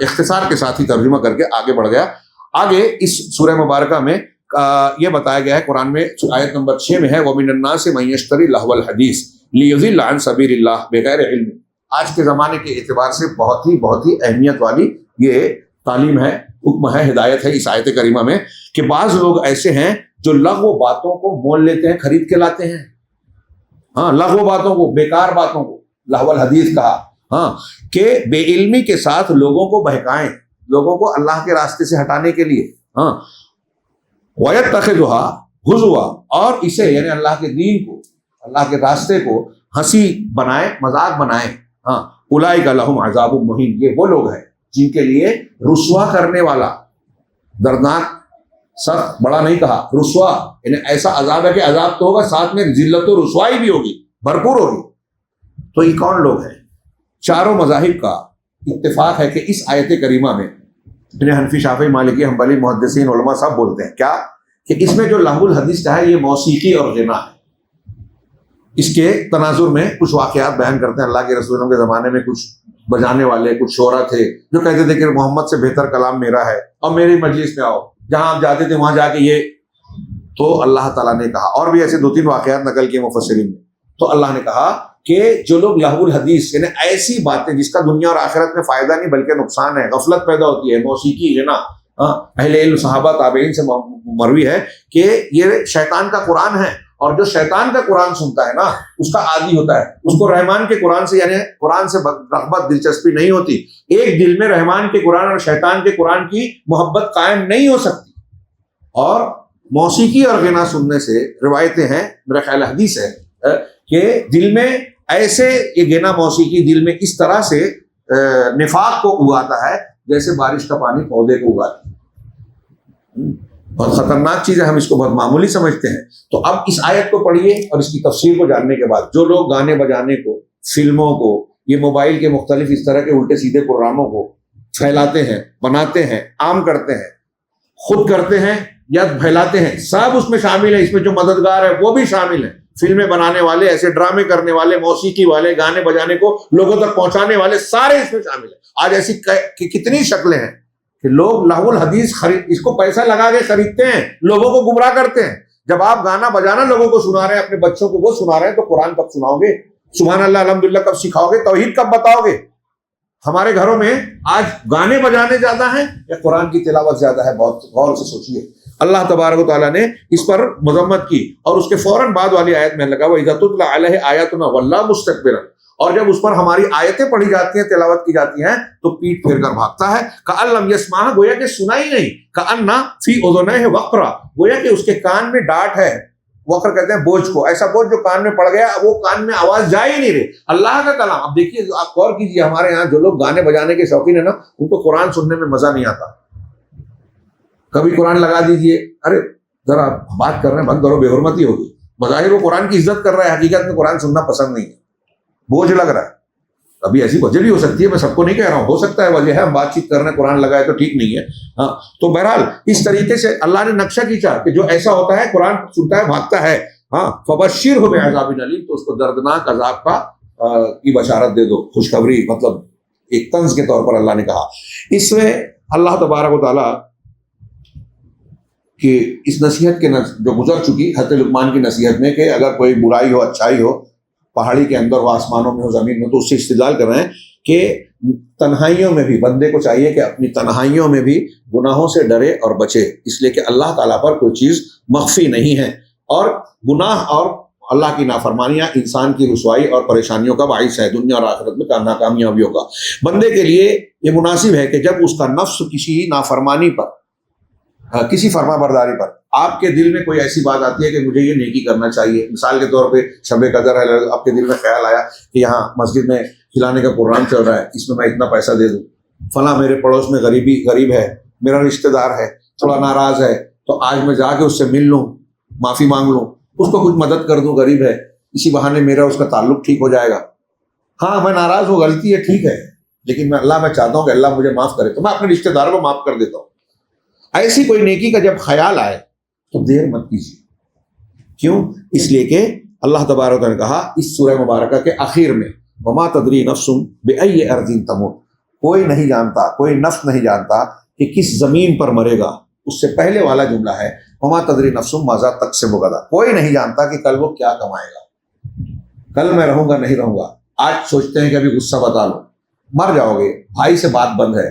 اختصار کے ساتھ ہی ترجمہ کر کے آگے بڑھ گیا۔ آگے اس سورہ مبارکہ میں یہ بتایا گیا ہے، قرآن میں آیت نمبر 6 میں ہے وَمِنَ النَّاسِ مَن يَشْتَرِي لَهْوَ الْحَدِيثِ لِيُضِلَّ عَن سَبِيلِ اللَّهِ بِغَيْرِ عِلْمٍ۔ آج کے زمانے کے اعتبار سے بہت ہی اہمیت والی یہ تعلیم ہے، حکم ہے، ہدایت ہے اس آیت کریمہ میں کہ بعض لوگ ایسے ہیں جو لغو باتوں کو مول لیتے ہیں، خرید کے لاتے ہیں۔ ہاں، لغو باتوں کو، بیکار باتوں کو لہو الحدیث کہا، ہاں، کہ بے علمی کے ساتھ لوگوں کو بہکائیں، لوگوں کو اللہ کے راستے سے ہٹانے کے لیے۔ ہاں، وَيَتَّخِذُهَا هُزُوًا، اور اسے یعنی اللہ کے دین کو، اللہ کے راستے کو ہنسی بنائے، مذاق بنائے. ہاں، اولئک لہم عذاب مہین، یہ وہ لوگ ہیں جن کے لیے رسوا کرنے والا، دردناک، سخت، بڑا نہیں کہا، رسوا، یعنی ایسا عذاب ہے کہ عذاب تو ہوگا، ساتھ میں ذلت و رسوائی بھی ہوگی، بھرپور ہوگی. تو یہ کون لوگ ہیں؟ چاروں مذاہب کا اتفاق ہے کہ اس آیت کریمہ میں حنفی، شافعی، مالکی، حنبلی، محدثین، علماء سب بولتے ہیں کیا کہ اس میں جو لہو الحدیث کا ہے یہ موسیقی اور غنا ہے. اس کے تناظر میں کچھ واقعات بیان کرتے ہیں. اللہ کے رسولوں کے زمانے میں کچھ بجانے والے، کچھ شعراء تھے جو کہتے تھے کہ محمد سے بہتر کلام میرا ہے، اور میری مجلس میں آؤ، جہاں آپ جاتے تھے وہاں جا کے یہ. تو اللہ تعالیٰ نے کہا، اور بھی ایسے 2-3 واقعات نقل کیے مفسرین نے. تو اللہ نے کہا کہ جو لوگ لہو الحدیث، یعنی ایسی باتیں جس کا دنیا اور آخرت میں فائدہ نہیں بلکہ نقصان ہے، غفلت پیدا ہوتی ہے، موسیقی، غنا. اہل علم، صحابہ، تابعین سے مروی ہے کہ یہ شیطان کا قرآن ہے، اور جو شیطان کا قرآن سنتا ہے نا اس کا عادی ہوتا ہے، اس کو رحمان کے قرآن سے، یعنی قرآن سے رغبت، دلچسپی نہیں ہوتی. ایک دل میں رحمان کے قرآن اور شیطان کے قرآن کی محبت قائم نہیں ہو سکتی. اور موسیقی اور غنا سننے سے روایتیں ہیں، میرا خیال حدیث ہے کہ دل میں ایسے یہ غنا، موسیقی دل میں اس طرح سے نفاق کو اگاتا ہے جیسے بارش کا پانی پودے کو اگاتا ہے. بہت خطرناک چیز ہے، ہم اس کو بہت معمولی سمجھتے ہیں. تو اب اس آیت کو پڑھیے اور اس کی تفسیر کو جاننے کے بعد جو لوگ گانے بجانے کو، فلموں کو، یہ موبائل کے مختلف اس طرح کے الٹے سیدھے پروگراموں کو پھیلاتے ہیں، بناتے ہیں، عام کرتے ہیں، خود کرتے ہیں یا پھیلاتے ہیں، سب اس میں شامل ہیں. اس میں جو مددگار ہے وہ بھی شامل ہیں، فلمیں بنانے والے، ایسے ڈرامے کرنے والے، موسیقی والے، گانے بجانے کو لوگوں تک پہنچانے والے، سارے اس میں شامل ہیں. آج ایسی کتنی شکلیں ہیں کہ لوگ لہو الحدیث اس کو پیسہ لگا کے خریدتے ہیں، لوگوں کو گمراہ کرتے ہیں. جب آپ گانا بجانا لوگوں کو سنا رہے ہیں، اپنے بچوں کو وہ سنا رہے ہیں، تو قرآن کب سناؤ گے؟ سبحان اللہ، الحمدللہ کب سکھاؤ گے؟ توحید کب بتاؤ گے؟ ہمارے گھروں میں آج گانے بجانے زیادہ ہیں یا قرآن کی تلاوت زیادہ ہے؟ بہت غور سے سوچیے. اللہ تبارک و تعالیٰ نے اس پر مذمت کی، اور اس کے فوراً بعد والی آیت میں لگا وَإِذَا تُتْلَىٰ عَلَيْهِ آيَاتُنَا وَلَّىٰ مُسْتَكْبِرًا، اور جب اس پر ہماری آیتیں پڑھی جاتی ہیں، تلاوت کی جاتی ہیں، تو پیٹ پھیر کر بھاگتا ہے. كَأَن لَّمْ يَسْمَعْهَا، گویا کہ سنا ہی نہیں. كَأَنَّ فِي أُذُنَيْهِ وَقْرًا، گویا کہ اس کے کان میں ڈانٹ ہے. وقر کہتے ہیں بوجھ کو، ایسا بوجھ جو کان میں پڑ گیا، وہ کان میں آواز جا ہی نہیں رہی. اللہ کا کلام. اب دیکھیے، آپ غور کیجیے، ہمارے یہاں جو لوگ گانے بجانے کے شوقین ہیں نا، ان کو قرآن سننے میں مزہ نہیں آتا. کبھی قرآن لگا دیجیے، ارے ذرا بات کر رہے ہیں، بند کرو، بے حرمتی ہوگی. بظاہر وہ قرآن کی عزت کر رہا ہے، حقیقت میں قرآن سننا پسند نہیں ہے، بوجھ لگ رہا ہے. ابھی ایسی وجہ بھی ہو سکتی ہے، میں سب کو نہیں کہہ رہا ہوں، ہو سکتا ہے وجہ ہے، ہم بات چیت کر رہے ہیں، قرآن لگائے تو ٹھیک نہیں ہے. ہاں، تو بہرحال اس طریقے سے اللہ نے نقشہ کھینچا کہ جو ایسا ہوتا ہے، قرآن سنتا ہے، بھاگتا ہے، ہاں، فبشرہ بعذاب الیم، تو اس کو دردناک عذاب کی بشارت دے دو، خوشخبری، مطلب ایک طنز کے طور پر اللہ نے کہا. اس میں اللہ تبارک و تعالیٰ کہ اس نصیحت کے جو گزر چکی حضرت لقمان کی نصیحت میں، کہ اگر کوئی برائی ہو، اچھائی ہو، پہاڑی کے اندر ہو، آسمانوں میں ہو، زمین میں، تو اس سے استدلال کر رہے ہیں کہ تنہائیوں میں بھی بندے کو چاہیے کہ اپنی تنہائیوں میں بھی گناہوں سے ڈرے اور بچے، اس لیے کہ اللہ تعالیٰ پر کوئی چیز مخفی نہیں ہے. اور گناہ اور اللہ کی نافرمانیاں انسان کی رسوائی اور پریشانیوں کا باعث ہے، دنیا اور آخرت میں ناکامیابیوں کا. بندے کے لیے یہ مناسب ہے کہ جب اس کا نفس کسی نافرمانی پر، کسی فرما برداری پر، آپ کے دل میں کوئی ایسی بات آتی ہے کہ مجھے یہ نیکی کرنا چاہیے. مثال کے طور پہ شب قدر ہے، آپ کے دل میں خیال آیا کہ یہاں مسجد میں کھلانے کا پروگرام چل رہا ہے، اس میں اتنا پیسہ دے دوں، فلاں میرے پڑوس میں غریب ہے، میرا رشتہ دار ہے، تھوڑا ناراض ہے، تو آج میں جا کے اس سے مل لوں، معافی مانگ لوں، اس کو کچھ مدد کر دوں، غریب ہے، اسی بہانے میرا اس کا تعلق ٹھیک ہو جائے گا. ہاں، میں ناراض ہوں، غلطی ہے، ٹھیک ہے، لیکن میں چاہتا ہوں کہ اللہ مجھے معاف کرے، تو میں اپنے رشتہ دار کو معاف کر دیتا ہوں. ایسی کوئی نیکی کا جب خیال آئے تو دیر مت کیجیے. کیوں؟ اس لیے کہ اللہ تبارک نے کہا اس سورہ مبارکہ کے آخر میں، وما تدری نفس بأی ارض تموت، کوئی نہیں جانتا، کوئی نفس نہیں جانتا کہ کس زمین پر مرے گا. اس سے پہلے والا جملہ ہے وما تدری نفس ماذا تکسب غدا، کوئی نہیں جانتا کہ کل وہ کیا کمائے گا، کل میں رہوں گا نہیں رہوں گا. آج سوچتے ہیں کہ ابھی غصہ بتا لو، مر جاؤ گے، بھائی سے بات بند ہے،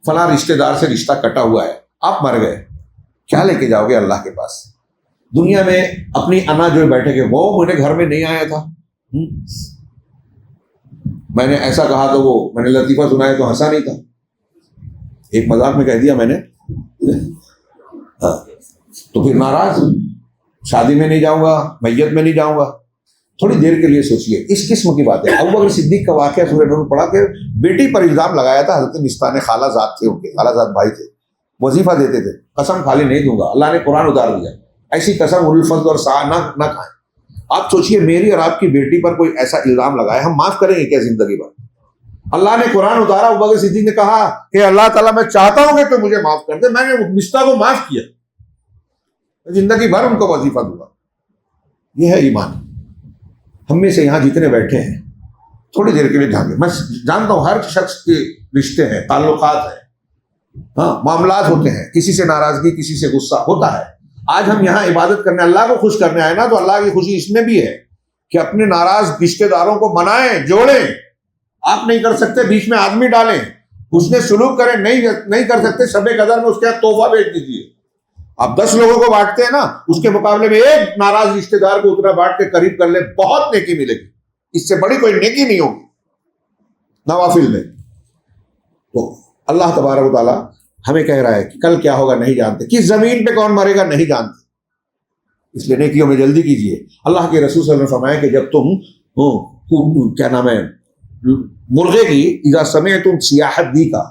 فلاں رشتہ دار سے رشتہ کٹا ہوا ہے، آپ مر گئے، کیا لے کے جاؤ گے اللہ کے پاس؟ دنیا میں اپنی انا جو بیٹھے گے، وہ میرے گھر میں نہیں آیا تھا، میں نے ایسا کہا تو وہ میں نے لطیفہ سنایا تو ہنسا نہیں تھا، ایک مذاق میں کہہ دیا میں نے، تو پھر ناراض، شادی میں نہیں جاؤں گا، میت میں نہیں جاؤں گا. تھوڑی دیر کے لیے سوچیے اس قسم کی باتیں. ابو بکر صدیق کا واقعہ سورہ نور پڑھا کہ بیٹی پر الزام لگایا تھا. حضرت مستان خالہ زاد تھے، ان کے خالہ زاد بھائی تھے، وظیفہ دیتے تھے، قسم خالی نہیں دوں گا. اللہ نے قرآن اتار دیا ایسی قسم اولو الفضل اور سعہ نہ کھائیں. آپ سوچئے میری اور آپ کی بیٹی پر کوئی ایسا الزام لگائے، ہم معاف کریں گے کیا زندگی بھر؟ اللہ نے قرآن اتارا، ابو بکر صدیق نے کہا کہ اللہ تعالیٰ میں چاہتا ہوں کہ تو مجھے معاف کر دے، میں نے مستہ کو معاف کیا، زندگی بھر ان کو وظیفہ دوں گا. یہ ہے ایمان. ہم میں سے یہاں جتنے بیٹھے ہیں تھوڑی دیر کے لیے جھانکیں. میں جانتا ہوں ہر شخص کے رشتے ہیں، تعلقات ہیں، ہاں معاملات ہوتے ہیں، کسی سے ناراضگی، کسی سے غصہ ہوتا ہے. آج ہم یہاں عبادت کرنے، اللہ کو خوش کرنے آئے نا، تو اللہ کی خوشی اس میں بھی ہے کہ اپنے ناراض رشتے داروں کو منائیں، جوڑیں. آپ نہیں کر سکتے بیچ میں آدمی ڈالیں، اس نے سلوک کریں، نہیں کر سکتے شب قدر میں اس کے تحفہ بھیج دیجیے. آپ 10 لوگوں کو بانٹتے ہیں نا، اس کے مقابلے میں ایک ناراض رشتہ دار کو اتنا بانٹ کے قریب کر لیں، بہت نیکی ملے گی. اس سے بڑی کوئی نیکی نہیں ہوگی نوافل میں. تو اللہ تبارک و تعالیٰ ہمیں کہہ رہا ہے کہ کل کیا ہوگا نہیں جانتے، کس زمین پہ کون مرے گا نہیں جانتے، اس لیے نیکیوں میں جلدی کیجیے. اللہ کے رسول صلی اللہ علیہ وسلم نے فرمایا کہ جب تم کیا نام ہے مرغے کی اذا سمعتم سیاحت دی کا،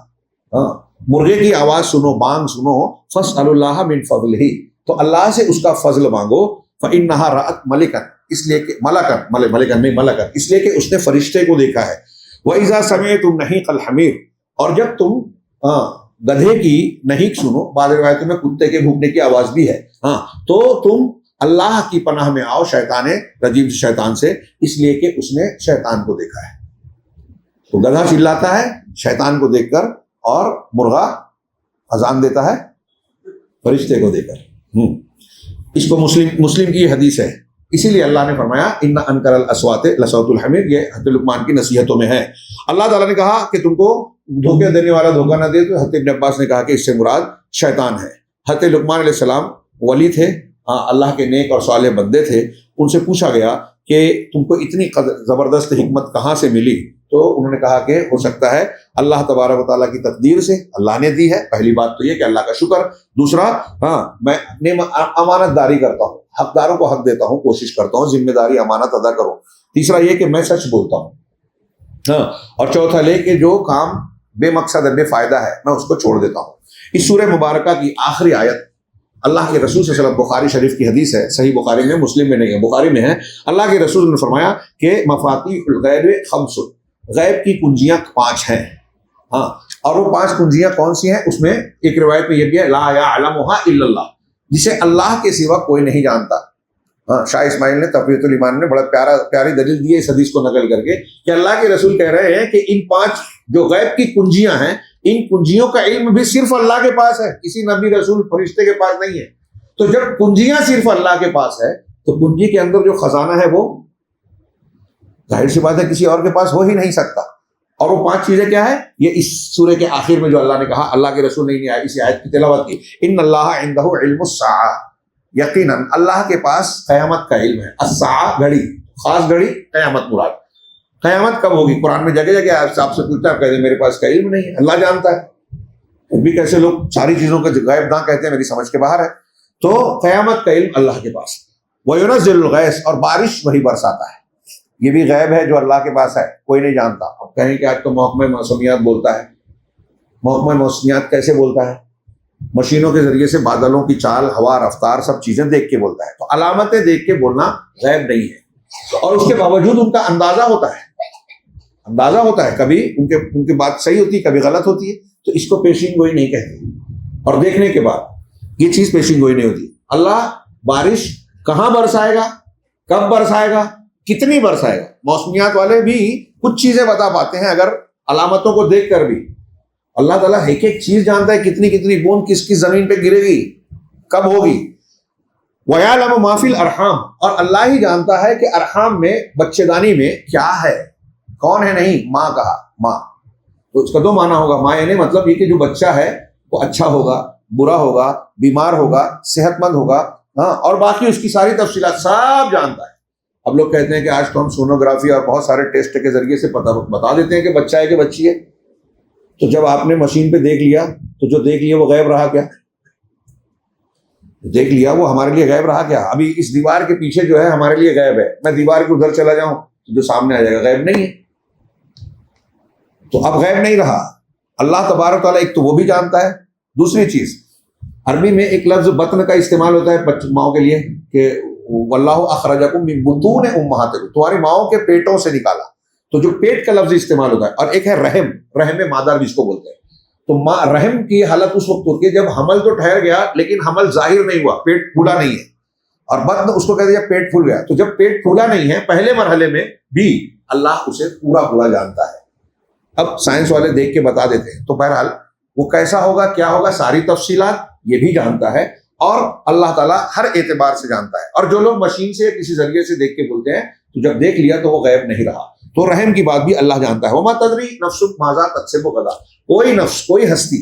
مرغے کی آواز سنو، بانگ سنو، فاسألوا اللہ من فضلہ، تو اللہ سے اس کا فضل مانگو. فإنہا رأت ملکا، اس لیے کہ ملکا اس لیے کہ اس نے فرشتے کو دیکھا ہے. وإذا سمعتم نحیق الحمیر، اور جب تم گدھے کی نحیق سنو، بعض روایتوں میں کتے کے بھونکنے کی آواز بھی ہے، تو تم اللہ کی پناہ میں آؤ شیطان رجیم سے، شیطان سے، اس لیے کہ اس نے شیطان کو دیکھا ہے. تو گدھا چلاتا ہے شیطان کو دیکھ کر، اور مرغا اذان دیتا ہے فرشتے کو دیکھ کر. اس کو مسلم کی یہ حدیث ہے. اسی لیے اللہ نے فرمایا ان انکر الاصوات لصوت الحمیر، یہ حضرت لقمان کی نصیحتوں میں ہے. اللہ تعالیٰ نے کہا کہ تم کو دھوکے دینے والا دھوکہ نہ دے، تو حضرت ابن عباس نے کہا کہ اس سے مراد شیطان ہے. حضرت لقمان علیہ السلام ولی تھے، اللہ کے نیک اور صالح بندے تھے. ان سے پوچھا گیا کہ تم کو اتنی زبردست حکمت کہاں سے ملی؟ تو انہوں نے کہا کہ ہو سکتا ہے اللہ تبارک و تعالیٰ کی تقدیر سے اللہ نے دی ہے. پہلی بات تو یہ کہ اللہ کا شکر. دوسرا، میں اپنے امانت داری کرتا ہوں، حقداروں کو حق دیتا ہوں، کوشش کرتا ہوں ذمہ داری امانت ادا کروں. تیسرا یہ کہ میں سچ بولتا ہوں. اور چوتھا لے کہ جو کام بے مقصد بے فائدہ ہے میں اس کو چھوڑ دیتا ہوں. اس سورہ مبارکہ کی آخری آیت اللہ کے رسول صلی اللہ علیہ وسلم، بخاری شریف کی حدیث ہے، صحیح بخاری میں، مسلم میں نہیں ہے، بخاری میں ہے. اللہ کے رسول نے فرمایا کہ مفاتیح الغیب خمس، غیب کی کنجیاں 5 ہیں. اور وہ 5 کنجیاں کون سی ہیں؟ اس میں ایک روایت میں یہ بھی ہے لا یعلمھا الا اللہ، جسے اللہ کے سوا کوئی نہیں جانتا. شاہ اسماعیل نے تقویۃ الایمان میں بڑا پیاری دلیل دی ہے اس حدیث کو نقل کر کے کہ اللہ کے رسول کہہ رہے ہیں کہ ان 5 جو غیب کی کنجیاں ہیں، ان کنجیوں کا علم بھی صرف اللہ کے پاس ہے، کسی نبی رسول فرشتے کے پاس نہیں ہے. تو جب کنجیاں صرف اللہ کے پاس ہے تو کنجی کے اندر جو خزانہ ہے وہ ظاہر سی بات ہے کسی اور کے پاس ہو ہی نہیں سکتا. اور وہ 5 چیزیں کیا ہے؟ یہ اس سورہ کے آخر میں جو اللہ نے کہا، اللہ کے رسول نے اسی آیت کی تلاوت کی، ان اللہ عندہ علم الساعہ، یقیناً اللہ کے پاس قیامت کا علم ہے. الساعہ گھڑی، خاص گھڑی، قیامت مراد. قیامت کب ہوگی؟ قرآن میں جگہ جگہ آپ سے پوچھتا ہے، کہتے ہیں میرے پاس کا علم نہیں ہے، اللہ جانتا ہے. پھر بھی کیسے لوگ ساری چیزوں کا غیب نہ کہتے ہیں، میری سمجھ کے باہر ہے. تو قیامت کا علم اللہ کے پاس. وَيُنَزِّلُ الْغَيْثَ، اور بارش وہی برساتا ہے. یہ بھی غیب ہے جو اللہ کے پاس ہے، کوئی نہیں جانتا. اب کہیں کہ آج تو محکمہ موسمیات بولتا ہے. محکمہ موسمیات کیسے بولتا ہے؟ مشینوں کے ذریعے سے بادلوں کی چال، ہوا، رفتار، سب چیزیں دیکھ کے بولتا ہے. تو علامتیں دیکھ کے بولنا غیب نہیں ہے. اور اس کے باوجود ان کا اندازہ ہوتا ہے. کبھی ان کی بات صحیح ہوتی ہے، کبھی غلط ہوتی ہے. تو اس کو پیشین گوئی نہیں کہتے. اور دیکھنے کے بعد یہ چیز پیشین گوئی نہیں ہوتی. اللہ بارش کہاں برسائے گا، کب برسائے گا، کتنی برسائے گا، موسمیات والے بھی کچھ چیزیں بتا پاتے ہیں اگر علامتوں کو دیکھ کر بھی. اللہ تعالیٰ ایک ایک چیز جانتا ہے، کتنی بوند کس زمین پہ گرے گی، کب ہوگی. وَيَعْلَمُ مَا فِي الْأَرْحَامِ، اور اللہ ہی جانتا ہے کہ ارحام میں، بچے دانی میں کیا ہے، کون ہے. نہیں، ماں کہا، ماں تو اس کا 2 معنی ہوگا. ماں یعنی مطلب یہ کہ جو بچہ ہے وہ اچھا ہوگا، برا ہوگا، بیمار ہوگا، صحت مند ہوگا، اور باقی اس کی ساری تفصیلات سب جانتا ہے. اب لوگ کہتے ہیں کہ آج تو ہم سونوگرافی اور بہت سارے ٹیسٹ کے ذریعے سے بتا دیتے ہیں کہ بچہ ہے کہ بچی ہے. تو جب آپ نے مشین پہ دیکھ لیا تو جو دیکھ لیا وہ غیب رہا کیا؟ دیکھ لیا وہ ہمارے لیے غیب رہا کیا؟ ابھی اس دیوار کے پیچھے جو ہے ہمارے لیے غیب ہے، میں دیوار کے ادھر چلا جاؤں جو سامنے آ جائے گا، غیب نہیں ہے، تو اب غیب نہیں رہا۔ اللہ تبارک تعالیٰ ایک تو وہ بھی جانتا ہے، دوسری چیز عربی میں ایک لفظ بطن کا استعمال ہوتا ہے ماؤں کے لیے کہ واللہ اخرجکم من بطون امہاتکم، تمہاری ماؤں کے پیٹوں سے نکالا، تو جو پیٹ کا لفظ استعمال ہوتا ہے، اور ایک ہے رحم، رحم مادر جس کو بولتے ہیں، تو رحم کی حالت اس وقت ہوتی ہے جب حمل تو ٹھہر گیا لیکن حمل ظاہر نہیں ہوا، پیٹ پھولا نہیں ہے، اور بطن اس کو کہتے ہیں جب پیٹ پھول گیا، تو جب پیٹ پھولا نہیں ہے پہلے مرحلے میں بھی اللہ اسے پورا جانتا ہے۔ اب سائنس والے دیکھ کے بتا دیتے ہیں، تو بہرحال وہ کیسا ہوگا کیا ہوگا ساری تفصیلات یہ بھی جانتا ہے، اور اللہ تعالیٰ ہر اعتبار سے جانتا ہے۔ اور جو لوگ مشین سے کسی ذریعے سے دیکھ کے بولتے ہیں تو جب دیکھ لیا تو وہ غیب نہیں رہا، تو رحم کی بات بھی اللہ جانتا ہے۔ وما تدری نفس ماذا تکسب غدا، کوئی نفس کوئی ہستی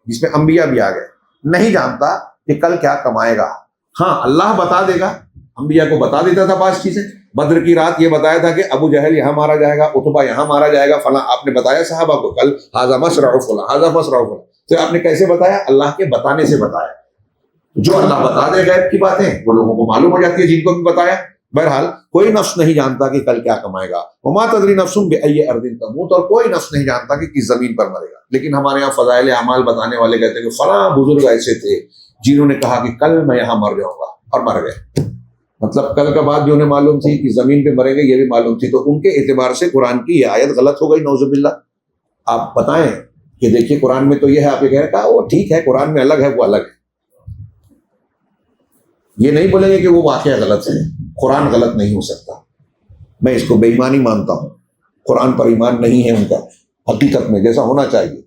جس میں انبیاء بھی آ گئے نہیں جانتا کہ کل کیا کمائے گا۔ ہاں اللہ بتا دے گا، انبیاء کو بتا دیتا تھا بعض چیزیں، بدر کی رات یہ بتایا تھا کہ ابو جہل یہاں مارا جائے گا، عتبہ یہاں مارا جائے گا، فلاں آپ نے بتایا صحابہ کو کل ھذا مسرع فلاں ھذا مسرع فلاں، تو آپ نے کیسے بتایا؟ اللہ کے بتانے سے بتایا۔ جو اللہ بتا دے غیب کی باتیں وہ لوگوں کو معلوم ہو جاتی ہے جن کو بھی بتایا۔ بہرحال کوئی نفس نہیں جانتا کہ کل کیا کمائے گا، وما تدری نفس بأی ارض تموت، اور کوئی نفس نہیں جانتا کہ کس زمین پر مرے گا۔ لیکن ہمارے یہاں فضائل اعمال بتانے والے کہتے ہیں کہ فلاں بزرگ ایسے تھے جنہوں نے کہا کہ کل میں یہاں مر جاؤں گا، اور مر گئے، مطلب کل کا بات جو انہیں معلوم تھی کہ زمین پہ مریں گے یہ بھی معلوم تھی، تو ان کے اعتبار سے قرآن کی یہ آیت غلط ہو گئی، نعوذ باللہ۔ آپ بتائیں کہ دیکھیے قرآن میں تو یہ ہے، آپ یہ کہہ رہے ہیں وہ ٹھیک ہے قرآن میں الگ ہے، وہ الگ ہے، یہ نہیں بولیں گے کہ وہ واقعہ غلط ہے، قرآن غلط نہیں ہو سکتا، میں اس کو بے ایمانی مانتا ہوں، قرآن پر ایمان نہیں ہے ان کا حقیقت میں جیسا ہونا چاہیے۔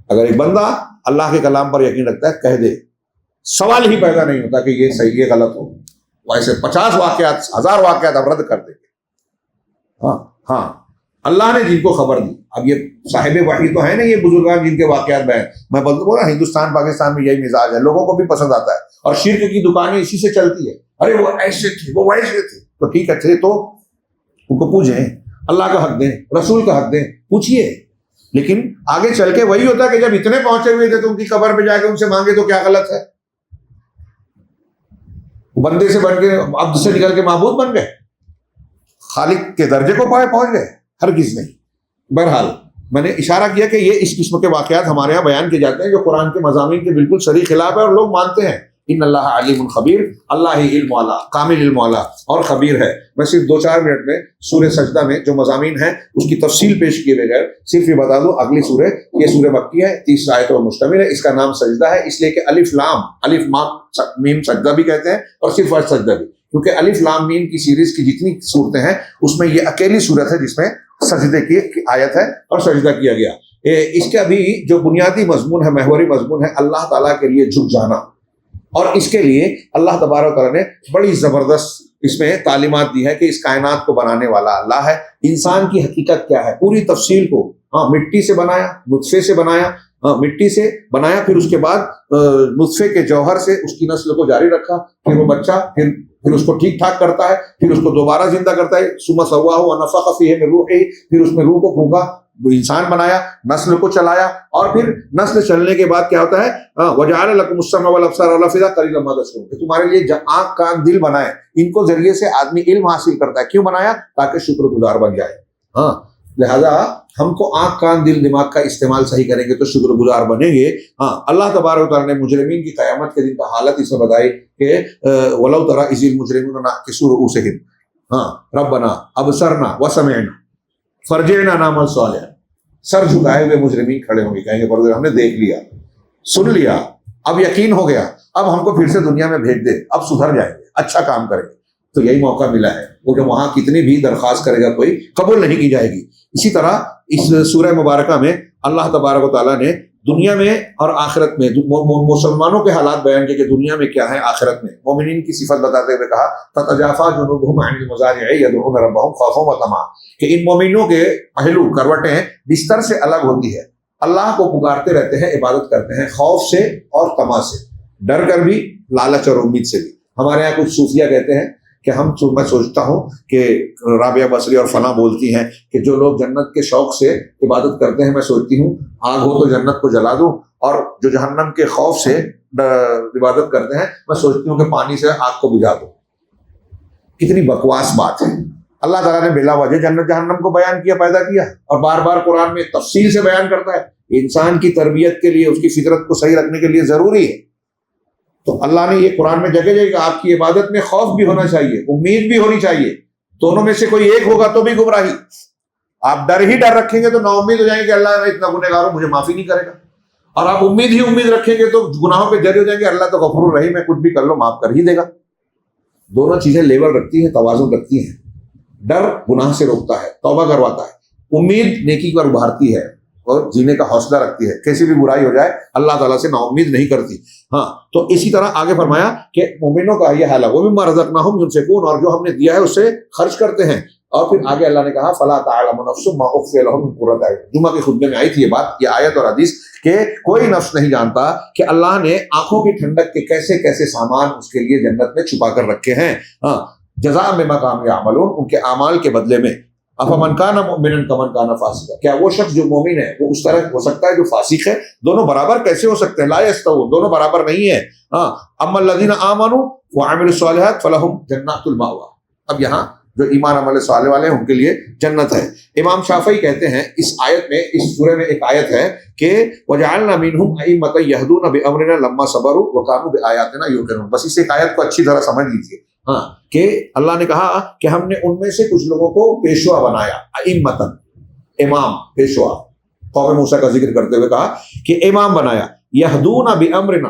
اگر ایک بندہ اللہ کے کلام پر یقین رکھتا ہے کہہ دے، سوال ہی پیدا نہیں ہوتا کہ یہ صحیح ہے غلط ہو، ویسے 50 واقعات 1000 واقعات اب رد کر دیں گے۔ ہاں اللہ نے جن کو خبر دی، اب یہ صاحب وحی تو ہے نا یہ بزرگان جن کے واقعات بیان، میں بولتا ہوں ہندوستان پاکستان میں یہی مزاج ہے، لوگوں کو بھی پسند آتا ہے، اور شرک کی دکانیں اسی سے چلتی ہے، ارے وہ ایسے تھے وہ ویسے تھے، تو ٹھیک ہے تھے تو ان کو پوچھیں، اللہ کا حق دیں، رسول کا حق دیں، پوچھیے، لیکن آگے چل کے وہی ہوتا ہے کہ جب اتنے پہنچے ہوئے تھے تو ان کی قبر پہ جا کے ان سے مانگے تو کیا غلط ہے؟ بندے سے بن کے عبد سے نکل کے معبود بن گئے، خالق کے درجے کو پہنچ گئے؟ ہرگز نہیں۔ بہرحال میں نے اشارہ کیا کہ یہ اس قسم کے واقعات ہمارے یہاں بیان کیے جاتے ہیں جو قرآن کے مضامین کے بالکل صریح خلاف ہے، اور لوگ مانتے ہیں ان اللہ علیم خبیر، اللہ ہی علم والا، کامل علم والا اور خبیر ہے۔ میں صرف 2-4 منٹ میں سورہ سجدہ میں جو مضامین ہیں اس کی تفصیل پیش کیے بغیر صرف یہ بتا دوں، اگلی سورہ یہ سورہ مکی ہے، 30 آیتوں پر مشتمل ہے، اس کا نام سجدہ ہے اس لیے کہ الف لام الف میم سجدہ بھی کہتے ہیں، اور صرف سجدہ بھی، کیونکہ الف لام میم کی سیریز کی جتنی صورتیں ہیں اس میں یہ اکیلی صورت ہے جس میں سجدے کی آیت ہے اور سجدہ کیا گیا۔ اس کا بھی جو بنیادی مضمون ہے، محوری مضمون ہے اللہ تعالیٰ کے لیے جھک جانا، اور اس کے لیے اللہ تبارک تعالیٰ نے بڑی زبردست اس میں تعلیمات دی ہے کہ اس کائنات کو بنانے والا اللہ ہے، انسان کی حقیقت کیا ہے پوری تفصیل کو، مٹی سے بنایا، نطفے سے بنایا، مٹی سے بنایا، پھر اس کے بعد نطفے کے جوہر سے اس کی نسل کو جاری رکھا، پھر وہ بچہ پھر اس کو ٹھیک ٹھاک کرتا ہے، پھر اس کو دوبارہ زندہ کرتا ہے، ثم سواہ ونفخ فیہ من روحہ، پھر اس میں روح کو پھونکا، انسان بنایا، نسل کو چلایا، اور پھر نسل چلنے کے بعد کیا ہوتا ہے وجعل لکم السمع والابصار والافئدہ قلیلا ما تشکرون، کہ تمہارے لیے آنکھ کان دل بنائے، ان کو ذریعے سے آدمی علم حاصل کرتا ہے، کیوں بنایا؟ تاکہ شکر گزار بن جائے۔ لہذا ہم کو آنکھ کان دل دماغ کا استعمال صحیح کریں گے تو شکر گزار بنیں گے۔ اللہ تبارک و تعالیٰ نے مجرمین کی قیامت کے دن کا حالت اس میں بتائی کہ وَلَوْ تَرَىٰ إِذِ الْمُجْرِمُونَ نَاكِسُو رُءُوسِهِمْ رَبَّنَا أَبْصَرْنَا وَسَمِعْنَا فَارْجِعْنَا نَعْمَلْ صَالِحًا، سر جھکائے ہوئے مجرمین کھڑے ہوں گے، کہیں گے پردے ہم نے دیکھ لیا، سن لیا، اب یقین ہو گیا، اب ہم کو پھر سے دنیا میں بھیج دے، اب سدھر جائیں گے، اچھا کام کریں گے۔ تو یہی موقع ملا ہے، وہ جو وہاں کتنی بھی درخواست کرے گا کوئی قبول نہیں کی جائے گی۔ اسی طرح اس سورہ مبارکہ میں اللہ تبارک و تعالیٰ نے دنیا میں اور آخرت میں مسلمانوں کے حالات بیان کیے کہ دنیا میں کیا ہے، آخرت میں مومنین کی صفت بتاتے ہوئے کہا تتجافا جنوبہم عن المضاجع یدعون ربہم خوفا وطمعا، کہ ان مومنوں کے پہلو کروٹیں بستر سے الگ ہوتی ہے، اللہ کو پکارتے رہتے ہیں، عبادت کرتے ہیں خوف سے اور طمع سے، ڈر کر بھی، لالچ اور امید سے بھی۔ ہمارے یہاں کچھ صوفیہ کہتے ہیں میں سوچتا ہوں کہ رابعہ بصری اور فلاں بولتی ہیں کہ جو لوگ جنت کے شوق سے عبادت کرتے ہیں، میں سوچتی ہوں آگ ہو تو جنت کو جلا دوں، اور جو جہنم کے خوف سے عبادت کرتے ہیں میں سوچتی ہوں کہ پانی سے آگ کو بجھا دوں۔ کتنی بکواس بات ہے۔ اللہ تعالیٰ نے بلا وجہ جنت جہنم کو بیان کیا، پیدا کیا، اور بار بار قرآن میں تفصیل سے بیان کرتا ہے۔ انسان کی تربیت کے لیے، اس کی فطرت کو صحیح رکھنے کے لیے ضروری ہے۔ تو اللہ نے یہ قرآن میں جگہ جگہ آپ کی عبادت میں خوف بھی ہونا چاہیے، امید بھی ہونی چاہیے، دونوں میں سے کوئی ایک ہوگا تو بھی گمراہی۔ آپ ڈر ہی ڈر رکھیں گے تو نا امید ہو جائیں گے کہ اللہ میں اتنا گنہگار ہوں مجھے معافی نہیں کرے گا، اور آپ امید ہی امید رکھیں گے تو گناہوں پہ جری ہو جائیں گے، اللہ تو غفور الرحیم ہے، کچھ بھی کر لو معاف کر ہی دے گا۔ دونوں چیزیں لیول رکھتی ہیں، توازن رکھتی ہیں۔ ڈر گناہ سے روکتا ہے، توبہ کرواتا ہے، امید نیکی پر ابھارتی ہے اور جینے کا حوصلہ رکھتی ہے، کیسی بھی برائی ہو جائے اللہ تعالیٰ سے نا امید نہیں کرتی۔ ہاں، تو اسی طرح آگے فرمایا کہ مومنوں کا یہ حال ہے، وہ مما رزقناہم ينفقون، اور جو ہم نے دیا ہے اس سے خرچ کرتے ہیں۔ اور پھر آگے اللہ نے کہا فلا تعلم نفس ما اخفي لهم من قرة اعين، جمعہ کے خطبے میں آئی تھی یہ بات، یہ آیت اور حدیث، کہ کوئی نفس نہیں جانتا کہ اللہ نے آنکھوں کی ٹھنڈک کے کیسے کیسے سامان اس کے لیے جنت میں چھپا کر رکھے ہیں۔ ہاں، جزاء بما كانوا يعملون، ان کے اعمال کے بدلے میں۔ افمن کان مؤمنا کمن کان فاسقا، کیا وہ شخص جو مومن ہے وہ اس طرح ہو سکتا ہے جو فاسق ہے؟ دونوں برابر کیسے ہو سکتے ہیں؟ لا یستوون، دونوں برابر نہیں ہیں۔ ہاں، اما الذین آمنوا وعملوا الصالحات فلہم جنات المأوى، اب یہاں جو ایمان عمل صالح والے ہیں ان کے لیے جنت ہے۔ امام شافعی کہتے ہیں اس آیت میں، اس سورہ میں ایک آیت ہے کہ وَجَعَلْنَا مِنْهُمْ أَئِمَّةً يَهْدُونَ بِأَمْرِنَا لَمَّا صَبَرُوا وَكَانُوا بِآيَاتِنَا يُوقِنُونَ، بس اس ایک آیت کو اچھی طرح سمجھ لیجیے۔ ہاں، کہ اللہ نے کہا کہ ہم نے ان میں سے کچھ لوگوں کو پیشوا بنایا، ائمۃ، امام، پیشوا، قوم موسیٰ کا ذکر کرتے ہوئے کہا کہ امام بنایا، یہدون بامرنا،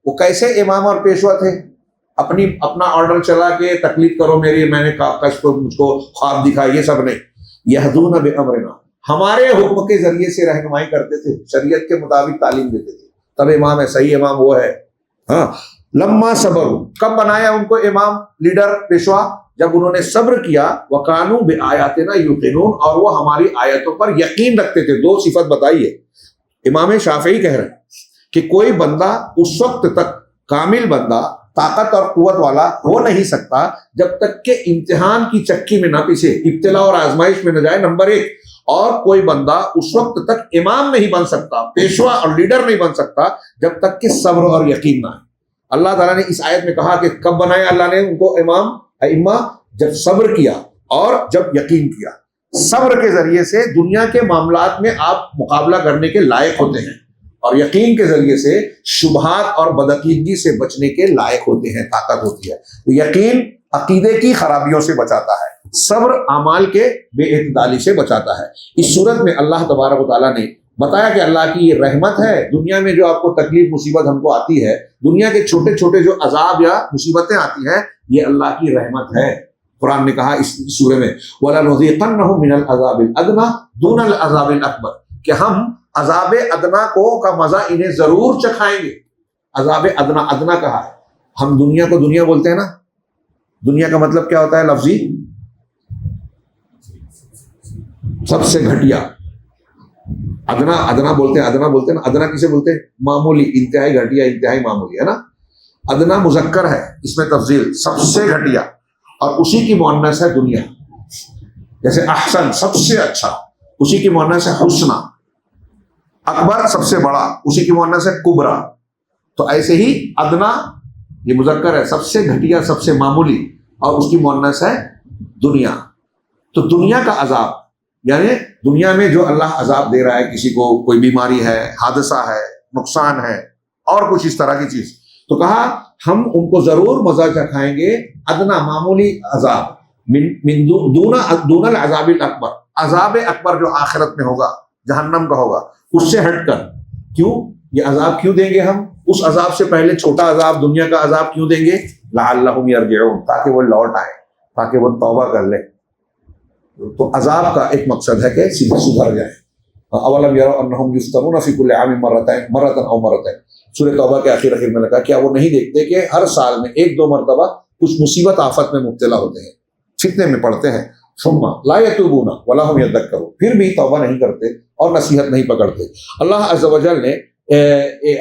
وہ کیسے امام اور پیشوا تھے؟ اپنا آرڈر چلا کے تقلید کرو میری، میں نے مجھ کو خواب دکھا، یہ سب نہیں۔ یہدون بامرنا، ہمارے حکم کے ذریعے سے رہنمائی کرتے تھے، شریعت کے مطابق تعلیم دیتے تھے، تب امام ہے، صحیح امام وہ ہے۔ ہاں، لما صبر، کب بنایا ان کو امام، لیڈر، پیشوا؟ جب انہوں نے صبر کیا، وَقَانُوا بِآيَاتِنَا يُوقِنُونَ، اور وہ ہماری آیتوں پر یقین رکھتے تھے۔ دو صفت بتائی ہے۔ امام شافعی کہہ رہے ہیں کہ کوئی بندہ اس وقت تک کامل بندہ، طاقت اور قوت والا ہو نہیں سکتا جب تک کہ امتحان کی چکی میں نہ پیچھے، ابتلا اور آزمائش میں نہ جائے، نمبر ایک۔ اور کوئی بندہ اس وقت تک امام نہیں بن سکتا، پیشوا اور لیڈر نہیں بن سکتا جب تک کہ صبر اور یقین نہ آئے۔ اللہ تعالیٰ نے اس آیت میں کہا کہ کب بنایا اللہ نے ان کو امام، ائمہ؟ جب صبر کیا اور جب یقین کیا۔ صبر کے ذریعے سے دنیا کے معاملات میں آپ مقابلہ کرنے کے لائق ہوتے ہیں، اور یقین کے ذریعے سے شبہات اور بدعقیدگی سے بچنے کے لائق ہوتے ہیں، طاقت ہوتی ہے۔ تو یقین عقیدے کی خرابیوں سے بچاتا ہے، صبر اعمال کے بے اعتدالی سے بچاتا ہے۔ اس صورت میں اللہ تبارک و تعالیٰ نے بتایا کہ اللہ کی یہ رحمت ہے، دنیا میں جو آپ کو تکلیف مصیبت ہم کو آتی ہے، دنیا کے چھوٹے چھوٹے جو عذاب یا مصیبتیں آتی ہیں، یہ اللہ کی رحمت ہے۔ قرآن نے کہا اس سورہ میں وَلَنُذِيقَنَّهُم مِّنَ الْعَذَابِ الْأَدْنَىٰ دُونَ الْعَذَابِ الْأَكْبَرِ، کہ ہم عذاب ادنا کا مزہ انہیں ضرور چکھائیں گے۔ عذاب ادنا، ادنا کہا ہے، ہم دنیا کو دنیا بولتے ہیں نا، دنیا کا مطلب کیا ہوتا ہے لفظی؟ سب سے گھٹیا۔ ادنا، ادنا بولتے ہیں، ادنا بولتے ہیں نا، ادنا کسے بولتے ہیں؟ معمولی، انتہائی گھٹیا، انتہائی معمولی، ہے نا۔ ادنا مذکر ہے، اس میں تفضیل، سب سے گھٹیا، اور اسی کی مؤنث ہے دنیا۔ جیسے احسن، سب سے اچھا، اسی کی مؤنث ہے حسنہ۔ اکبر، سب سے بڑا، اسی کی مؤنث ہے کبرا۔ تو ایسے ہی ادنا یہ مذکر ہے، سب سے گھٹیا، سب سے معمولی، اور اس کی مؤنث ہے دنیا۔ تو دنیا کا عذاب، یعنی دنیا میں جو اللہ عذاب دے رہا ہے کسی کو، کوئی بیماری ہے، حادثہ ہے، نقصان ہے، اور کچھ اس طرح کی چیز، تو کہا ہم ان کو ضرور مزہ چکھائیں گے، ادنا معمولی عذاب، دون العذاب الاکبر، عذاب اکبر جو آخرت میں ہوگا، جہنم کا ہوگا، اس سے ہٹ کر۔ کیوں یہ عذاب کیوں دیں گے ہم؟ اس عذاب سے پہلے چھوٹا عذاب، دنیا کا عذاب کیوں دیں گے؟ لعلہم یرجعون، تاکہ وہ لوٹ آئیں، تاکہ وہ توبہ کر لیں۔ تو عذاب کا ایک مقصد ہے کہ سدھر جائیں۔ اولم یروا انہم یفتنون فی کل عام مرۃ او مرتين، سورہ توبہ کے آخر میں لگا، کیا وہ نہیں دیکھتے کہ ہر سال میں ایک دو مرتبہ کچھ مصیبت آفت میں مبتلا ہوتے ہیں، فتنے میں پڑتے ہیں، ثم لا یتوبون ولا هم یذکرون، پھر بھی توبہ نہیں کرتے اور نصیحت نہیں پکڑتے۔ اللہ عز و جل نے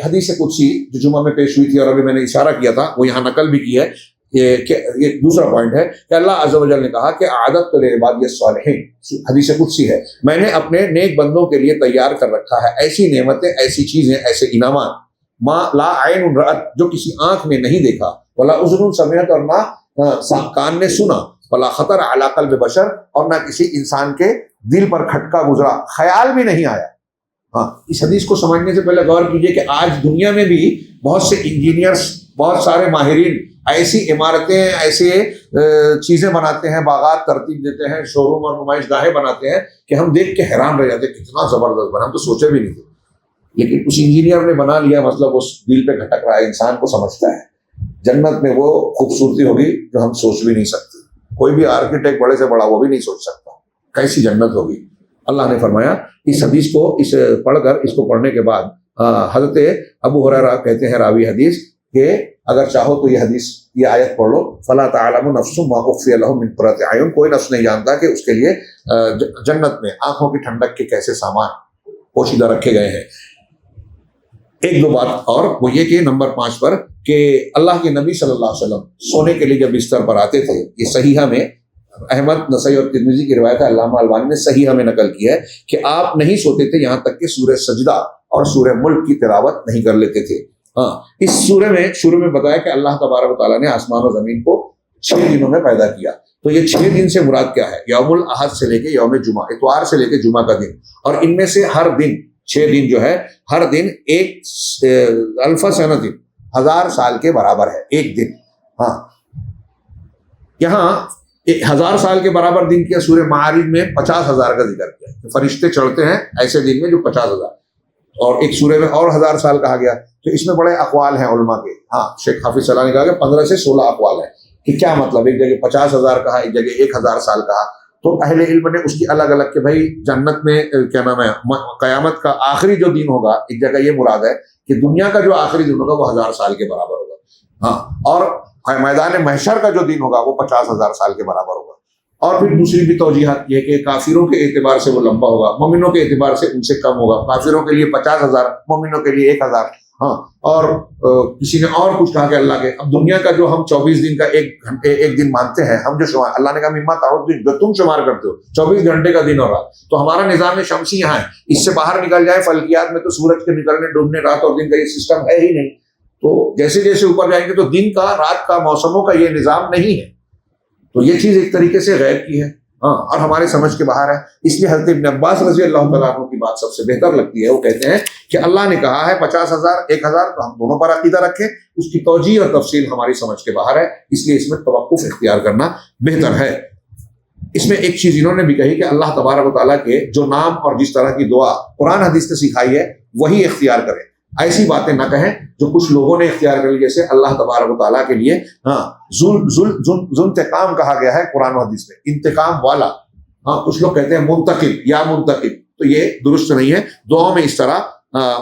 حدیث قدسی جو جمعہ میں پیش ہوئی تھی اور ابھی میں نے اشارہ کیا تھا، وہ یہاں نقل بھی کی ہے، یہ دوسرا پوائنٹ ہے کہ اللہ عز و جل نے کہا کہ عادت لعبادی الصالحین، حدیث قدسی ہے، میں نے اپنے نیک بندوں کے لیے تیار کر رکھا ہے ایسی نعمتیں، ایسی چیزیں، ایسے انعامات، ما لا عین رأت، جو کسی آنکھ نے نہیں دیکھا، ولا اذن سمعت، اور نہ کان نے سنا، ولا خطر علی قلب بشر، اور نہ کسی انسان کے دل پر کھٹکا گزرا، خیال بھی نہیں آیا۔ ہاں، اس حدیث کو سمجھنے سے پہلے غور کیجئے کہ آج دنیا میں بھی بہت سے انجینئرز، بہت سارے ماہرین ایسی عمارتیں، ایسے چیزیں بناتے ہیں، باغات ترتیب دیتے ہیں، شو روم اور نمائش گاہیں بناتے ہیں کہ ہم دیکھ کے حیران رہ جاتے ہیں کتنا زبردست بنا، ہم تو سوچے بھی نہیں تھے، لیکن اس انجینئر نے بنا لیا، مطلب اس دل پہ کھٹک رہا ہے، انسان کو سمجھتا ہے جنت میں وہ خوبصورتی ہوگی جو ہم سوچ بھی نہیں سکتے، کوئی بھی آرکیٹیکٹ بڑے سے بڑا وہ بھی نہیں سوچ سکتا کیسی جنت ہوگی۔ اللہ نے فرمایا اس حدیث کو پڑھ کر، اس کو پڑھنے کے بعد حضرت ابو ہریرہ کہتے ہیں راوی حدیث کہ اگر چاہو تو یہ حدیث، یہ آیت پڑھ لو، فلا تعلم نفس ما اخفی لهم من قرۃ اعین، کوئی نفس نہیں جانتا کہ اس کے لیے جنت میں آنکھوں کی ٹھنڈک کے کیسے سامان پوشیدہ رکھے گئے ہیں۔ ایک دو بات اور، وہ یہ کہ نمبر 5 پر کہ اللہ کے نبی صلی اللہ علیہ وسلم سونے کے لیے جب بستر پر آتے تھے، یہ صحیحہ میں احمد، نسائی اور ترمذی کی روایت ہے، علامہ البانی نے صحیحہ میں نقل کیا ہے کہ آپ نہیں سوتے تھے یہاں تک کہ سورہ سجدہ اور سورہ ملک کی تلاوت نہیں کر لیتے تھے۔ ہاں، اس سورہ میں شروع میں بتایا کہ اللہ تبارک و تعالیٰ نے آسمان و زمین کو 6 دنوں میں پیدا کیا، تو یہ 6 دن سے مراد کیا ہے؟ یوم الاحد سے لے کے یوم جمعہ، اتوار سے لے کے جمعہ کا دن، اور ان میں سے ہر دن 6 دن جو ہے، ہر دن ایک الف سنۃ، 1000 سال کے برابر ہے ایک دن۔ ہاں، یہاں 1000 سال کے برابر دن کیا سورہ معارج میں 50,000 کا ذکر کیا، فرشتے چڑھتے ہیں ایسے دن میں جو 50,000، اور ایک سورہ میں اور 1000 سال کہا گیا، تو اس میں بڑے اقوال ہیں علماء کے۔ ہاں، شیخ حافظ صلاح نے کہا کہ 15 سے 16 اقوال ہیں کہ کیا مطلب، ایک جگہ 50,000 کہا، ایک جگہ 1000 سال کہا، تو اہل علم نے اس کی الگ الگ کہ بھائی جنت میں کیا نام ہے، قیامت کا آخری جو دن ہوگا، ایک جگہ یہ مراد ہے کہ دنیا کا جو آخری دن ہوگا وہ 1000 سال کے برابر ہوگا، ہاں، اور میدان محشر کا جو دن ہوگا وہ 50,000 سال کے برابر ہوگا۔ اور پھر دوسری بھی توجیحات یہ کہ کافروں کے اعتبار سے وہ لمبا ہوگا، مومنوں کے اعتبار سے ان سے کم ہوگا، کافروں کے لیے 50,000، مومنوں کے لیے 1000۔ ہاں، اور کسی نے اور کچھ کہا کہ اللہ کے، اب دنیا کا جو ہم 24 دن کا ایک دن مانتے ہیں ہم، جو شمار اللہ نے کہا مما تعدون، جو تم شمار کرتے ہو 24 گھنٹے کا دن اور رات، تو ہمارا نظام شمسی یہاں ہے، اس سے باہر نکل جائے فلکیات میں تو سورج کے نکلنے ڈوبنے، رات اور دن کا یہ سسٹم ہے ہی نہیں، تو جیسے جیسے اوپر جائیں گے تو دن کا، رات کا، موسموں کا یہ نظام نہیں ہے، تو یہ چیز ایک طریقے سے غیب کی ہے، ہاں، اور ہمارے سمجھ کے باہر ہے۔ اس لیے حضرت ابن عباس رضی اللہ تعالیٰ عنہ کی بات سب سے بہتر لگتی ہے، وہ کہتے ہیں کہ اللہ نے کہا ہے 50,000 1000، تو ہم دونوں پر عقیدہ رکھیں، اس کی توجیہ اور تفصیل ہماری سمجھ کے باہر ہے، اس لیے اس میں توقف اختیار کرنا بہتر ہے۔ اس میں ایک چیز انہوں نے بھی کہی کہ اللہ تبارک و تعالیٰ کے جو نام اور جس طرح کی دعا قرآن حدیث نے سکھائی ہے وہی اختیار کریں، ایسی باتیں نہ کہیں جو کچھ لوگوں نے اختیار کر لی، جیسے اللہ تبارک و تعالیٰ کے لیے ہاں ذوالانتقام کہا گیا ہے قرآن و حدیث میں، انتقام والا، ہاں، کچھ لوگ کہتے ہیں منتقم یا منتقم، تو یہ درست نہیں ہے، دعاؤں میں اس طرح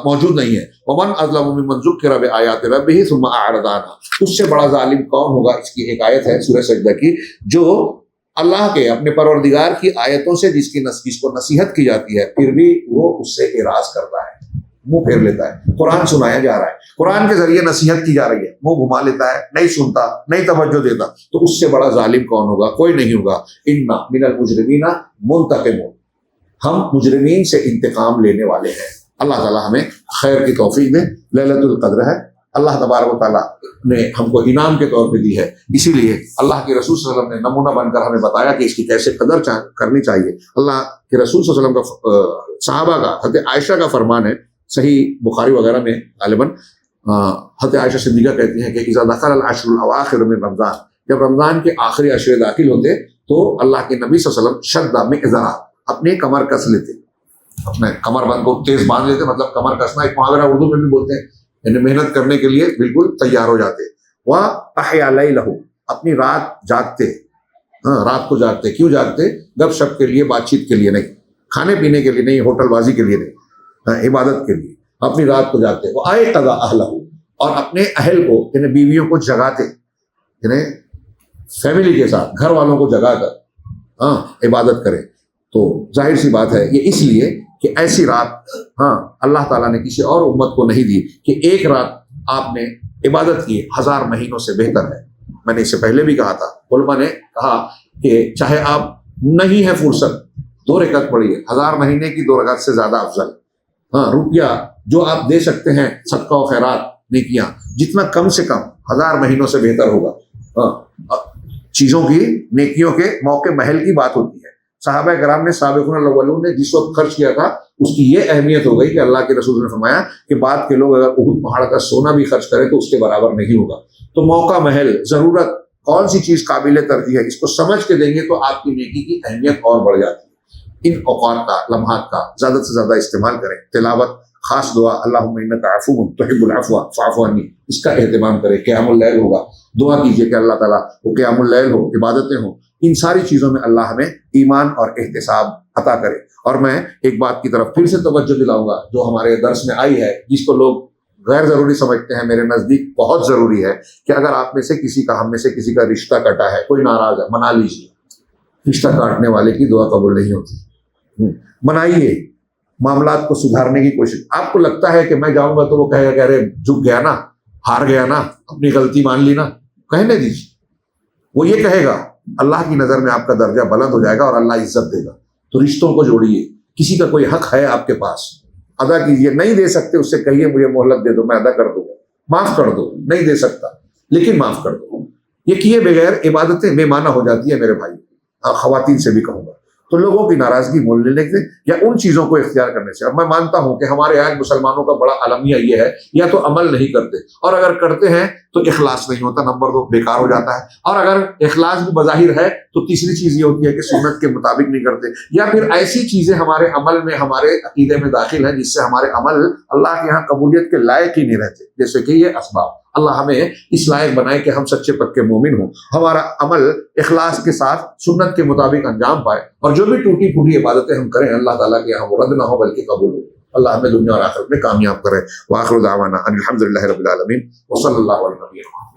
موجود نہیں ہے۔ ومن اظلم ممن ذکر بآیات ربہ ثم اعرض عنها، اس سے بڑا ظالم کون ہوگا، اس کی ایک آیت ہے سورہ سجدہ کی، جو اللہ کے اپنے پروردگار کی آیتوں سے جس کو نصیحت کی جاتی ہے پھر بھی وہ اس سے اعراض کرتا ہے، منہ پھیر لیتا ہے۔ قرآن سنایا جا رہا ہے، قرآن کے ذریعے نصیحت کی جا رہی ہے، منہ گھما لیتا ہے، نہیں سنتا، نہیں توجہ دیتا، تو اس سے بڑا ظالم کون ہوگا؟ کوئی نہیں ہوگا۔ انا من المجرمین منتقمون، ہم مجرمین سے انتقام لینے والے ہیں۔ اللہ تعالیٰ ہمیں خیر کی توفیق دے۔ لیلۃ القدر ہے، اللہ تبارک و تعالیٰ نے ہم کو انعام کے طور پہ دی ہے، اسی لیے اللہ کے رسول صلی اللہ علیہ وسلم نے نمونہ بن کر ہمیں بتایا کہ اس کی کیسے قدر کرنی چاہیے۔ اللہ کے رسول صلی اللہ علیہ وسلم کا، صحابہ کا، حضرت عائشہ کا فرمان ہے صحیح بخاری وغیرہ میں غالباً، حضرت عائشہ صدیقہ کہتی ہیں کہ اذا دخل العشر الاواخر من رمضان، جب رمضان کے آخری عشرے داخل ہوتے تو اللہ کے نبی صلی اللہ علیہ وسلم شد مئزرا، اپنی کمر کس لیتے، اپنے کمر بند کو تیز باندھ لیتے، مطلب کمر کسنا ایک محاورہ اردو میں بھی بولتے ہیں، یعنی محنت کرنے کے لیے بالکل تیار ہو جاتے۔ وَأَحْيَا لَيْلَهُ، اپنی رات جاگتے، ہاں، رات کو جاگتے، کیوں جاگتے؟ گپ شپ کے لیے، بات چیت کے لیے نہیں، کھانے پینے کے لیے نہیں، ہوٹل بازی کے لیے نہیں، ہاں، عبادت کے لیے اپنی رات کو جاگتے۔ وَأَيْقَظَ أَهْلَهُ، اور اپنے اہل کو، یعنی بیویوں کو جگاتے، یعنی فیملی کے ساتھ گھر والوں کو جگا کر ہاں عبادت کرے۔ تو ظاہر سی بات ہے یہ اس لیے کہ ایسی رات ہاں اللہ تعالیٰ نے کسی اور امت کو نہیں دی کہ ایک رات آپ نے عبادت کی 1000 مہینوں سے بہتر ہے۔ میں نے اس سے پہلے بھی کہا تھا، علماء نے کہا کہ چاہے آپ نہیں ہے فرصت 2 رکعت پڑھیے، 1000 مہینے کی 2 رکعت سے زیادہ افضل۔ ہاں، روپیہ جو آپ دے سکتے ہیں صدقہ و خیرات نیکیاں، جتنا کم سے کم 1000 مہینوں سے بہتر ہوگا۔ ہاں، چیزوں کی نیکیوں کے موقع محل کی بات ہوتی ہے۔ صحابہ کرام نے، سابقون الاولون نے جس وقت خرچ کیا تھا اس کی یہ اہمیت ہو گئی کہ اللہ کے رسول نے فرمایا کہ بعد کے لوگ اگر احد پہاڑ کا سونا بھی خرچ کریں تو اس کے برابر نہیں ہوگا۔ تو موقع محل، ضرورت، کون سی چیز قابل ترجیح ہے، اس کو سمجھ کے دیں گے تو آپ کی نیکی کی اہمیت اور بڑھ جاتی ہے۔ ان اوقات کا، لمحات کا زیادہ سے زیادہ استعمال کریں۔ تلاوت، خاص دعا اللہم انک عفو تحب العفو فاعف عنی، اس کا اہتمام کریں۔ قیام اللیل ہوگا، دعا کیجئے کہ اللہ تعالیٰ وہ قیام اللیل ہو، عبادتیں ہوں، ان ساری چیزوں میں اللہ ہمیں ایمان اور احتساب عطا کرے۔ اور میں ایک بات کی طرف پھر سے توجہ دلاؤں گا جو ہمارے درس میں آئی ہے، جس کو لوگ غیر ضروری سمجھتے ہیں، میرے نزدیک بہت ضروری ہے کہ اگر آپ میں سے کسی کا، ہم میں سے کسی کا رشتہ کٹا ہے، کوئی ناراض ہے، منا لیجیے۔ رشتہ کاٹنے والے کی دعا قبول نہیں ہوتی۔ منائیے، معاملات کو سدھارنے کی کوشش۔ آپ کو لگتا ہے کہ میں جاؤں گا تو وہ کہے گا کہ ارے جھک گیا نا، ہار گیا نا، اپنی غلطی مان لی نا، کہنے دیجیے۔ وہ یہ کہے گا، اللہ کی نظر میں آپ کا درجہ بلند ہو جائے گا اور اللہ عزت دے گا۔ تو رشتوں کو جوڑیے۔ کسی کا کوئی حق ہے آپ کے پاس، ادا کیجیے۔ نہیں دے سکتے، اس سے کہیے مجھے مہلت دے دو، میں ادا کر دوں گا، معاف کر دو۔ نہیں دے سکتا لیکن معاف کر دو۔ یہ کیے بغیر عبادتیں بے معنی ہو جاتی ہے میرے بھائی، خواتین سے بھی کہوں گا۔ تو لوگوں کی ناراضگی مول لینے سے یا ان چیزوں کو اختیار کرنے سے، اور میں مانتا ہوں کہ ہمارے آج مسلمانوں کا بڑا المیہ یہ ہے، یا تو عمل نہیں کرتے، اور اگر کرتے ہیں تو اخلاص نہیں ہوتا، نمبر 2 بیکار ہو جاتا ہے، اور اگر اخلاص بھی بظاہر ہے تو تیسری چیز یہ ہوتی ہے کہ سنت کے مطابق نہیں کرتے، یا پھر ایسی چیزیں ہمارے عمل میں، ہمارے عقیدے میں داخل ہیں جس سے ہمارے عمل اللہ کے یہاں قبولیت کے لائق ہی نہیں رہتے، جیسے کہ یہ اسباب۔ اللہ ہمیں اس لائق بنائے کہ ہم سچے پکے مومن ہوں، ہمارا عمل اخلاص کے ساتھ سنت کے مطابق انجام پائے، اور جو بھی ٹوٹی پھوٹی عبادتیں ہم کریں اللہ تعالیٰ کے یہاں وہ رد نہ ہو بلکہ قبول ہو۔ اللہ ہمیں دنیا اور آخرت میں کامیاب کرے۔ وآخر دعوانا ان الحمد للہ رب العالمین وصلی اللہ علیہ وسلم۔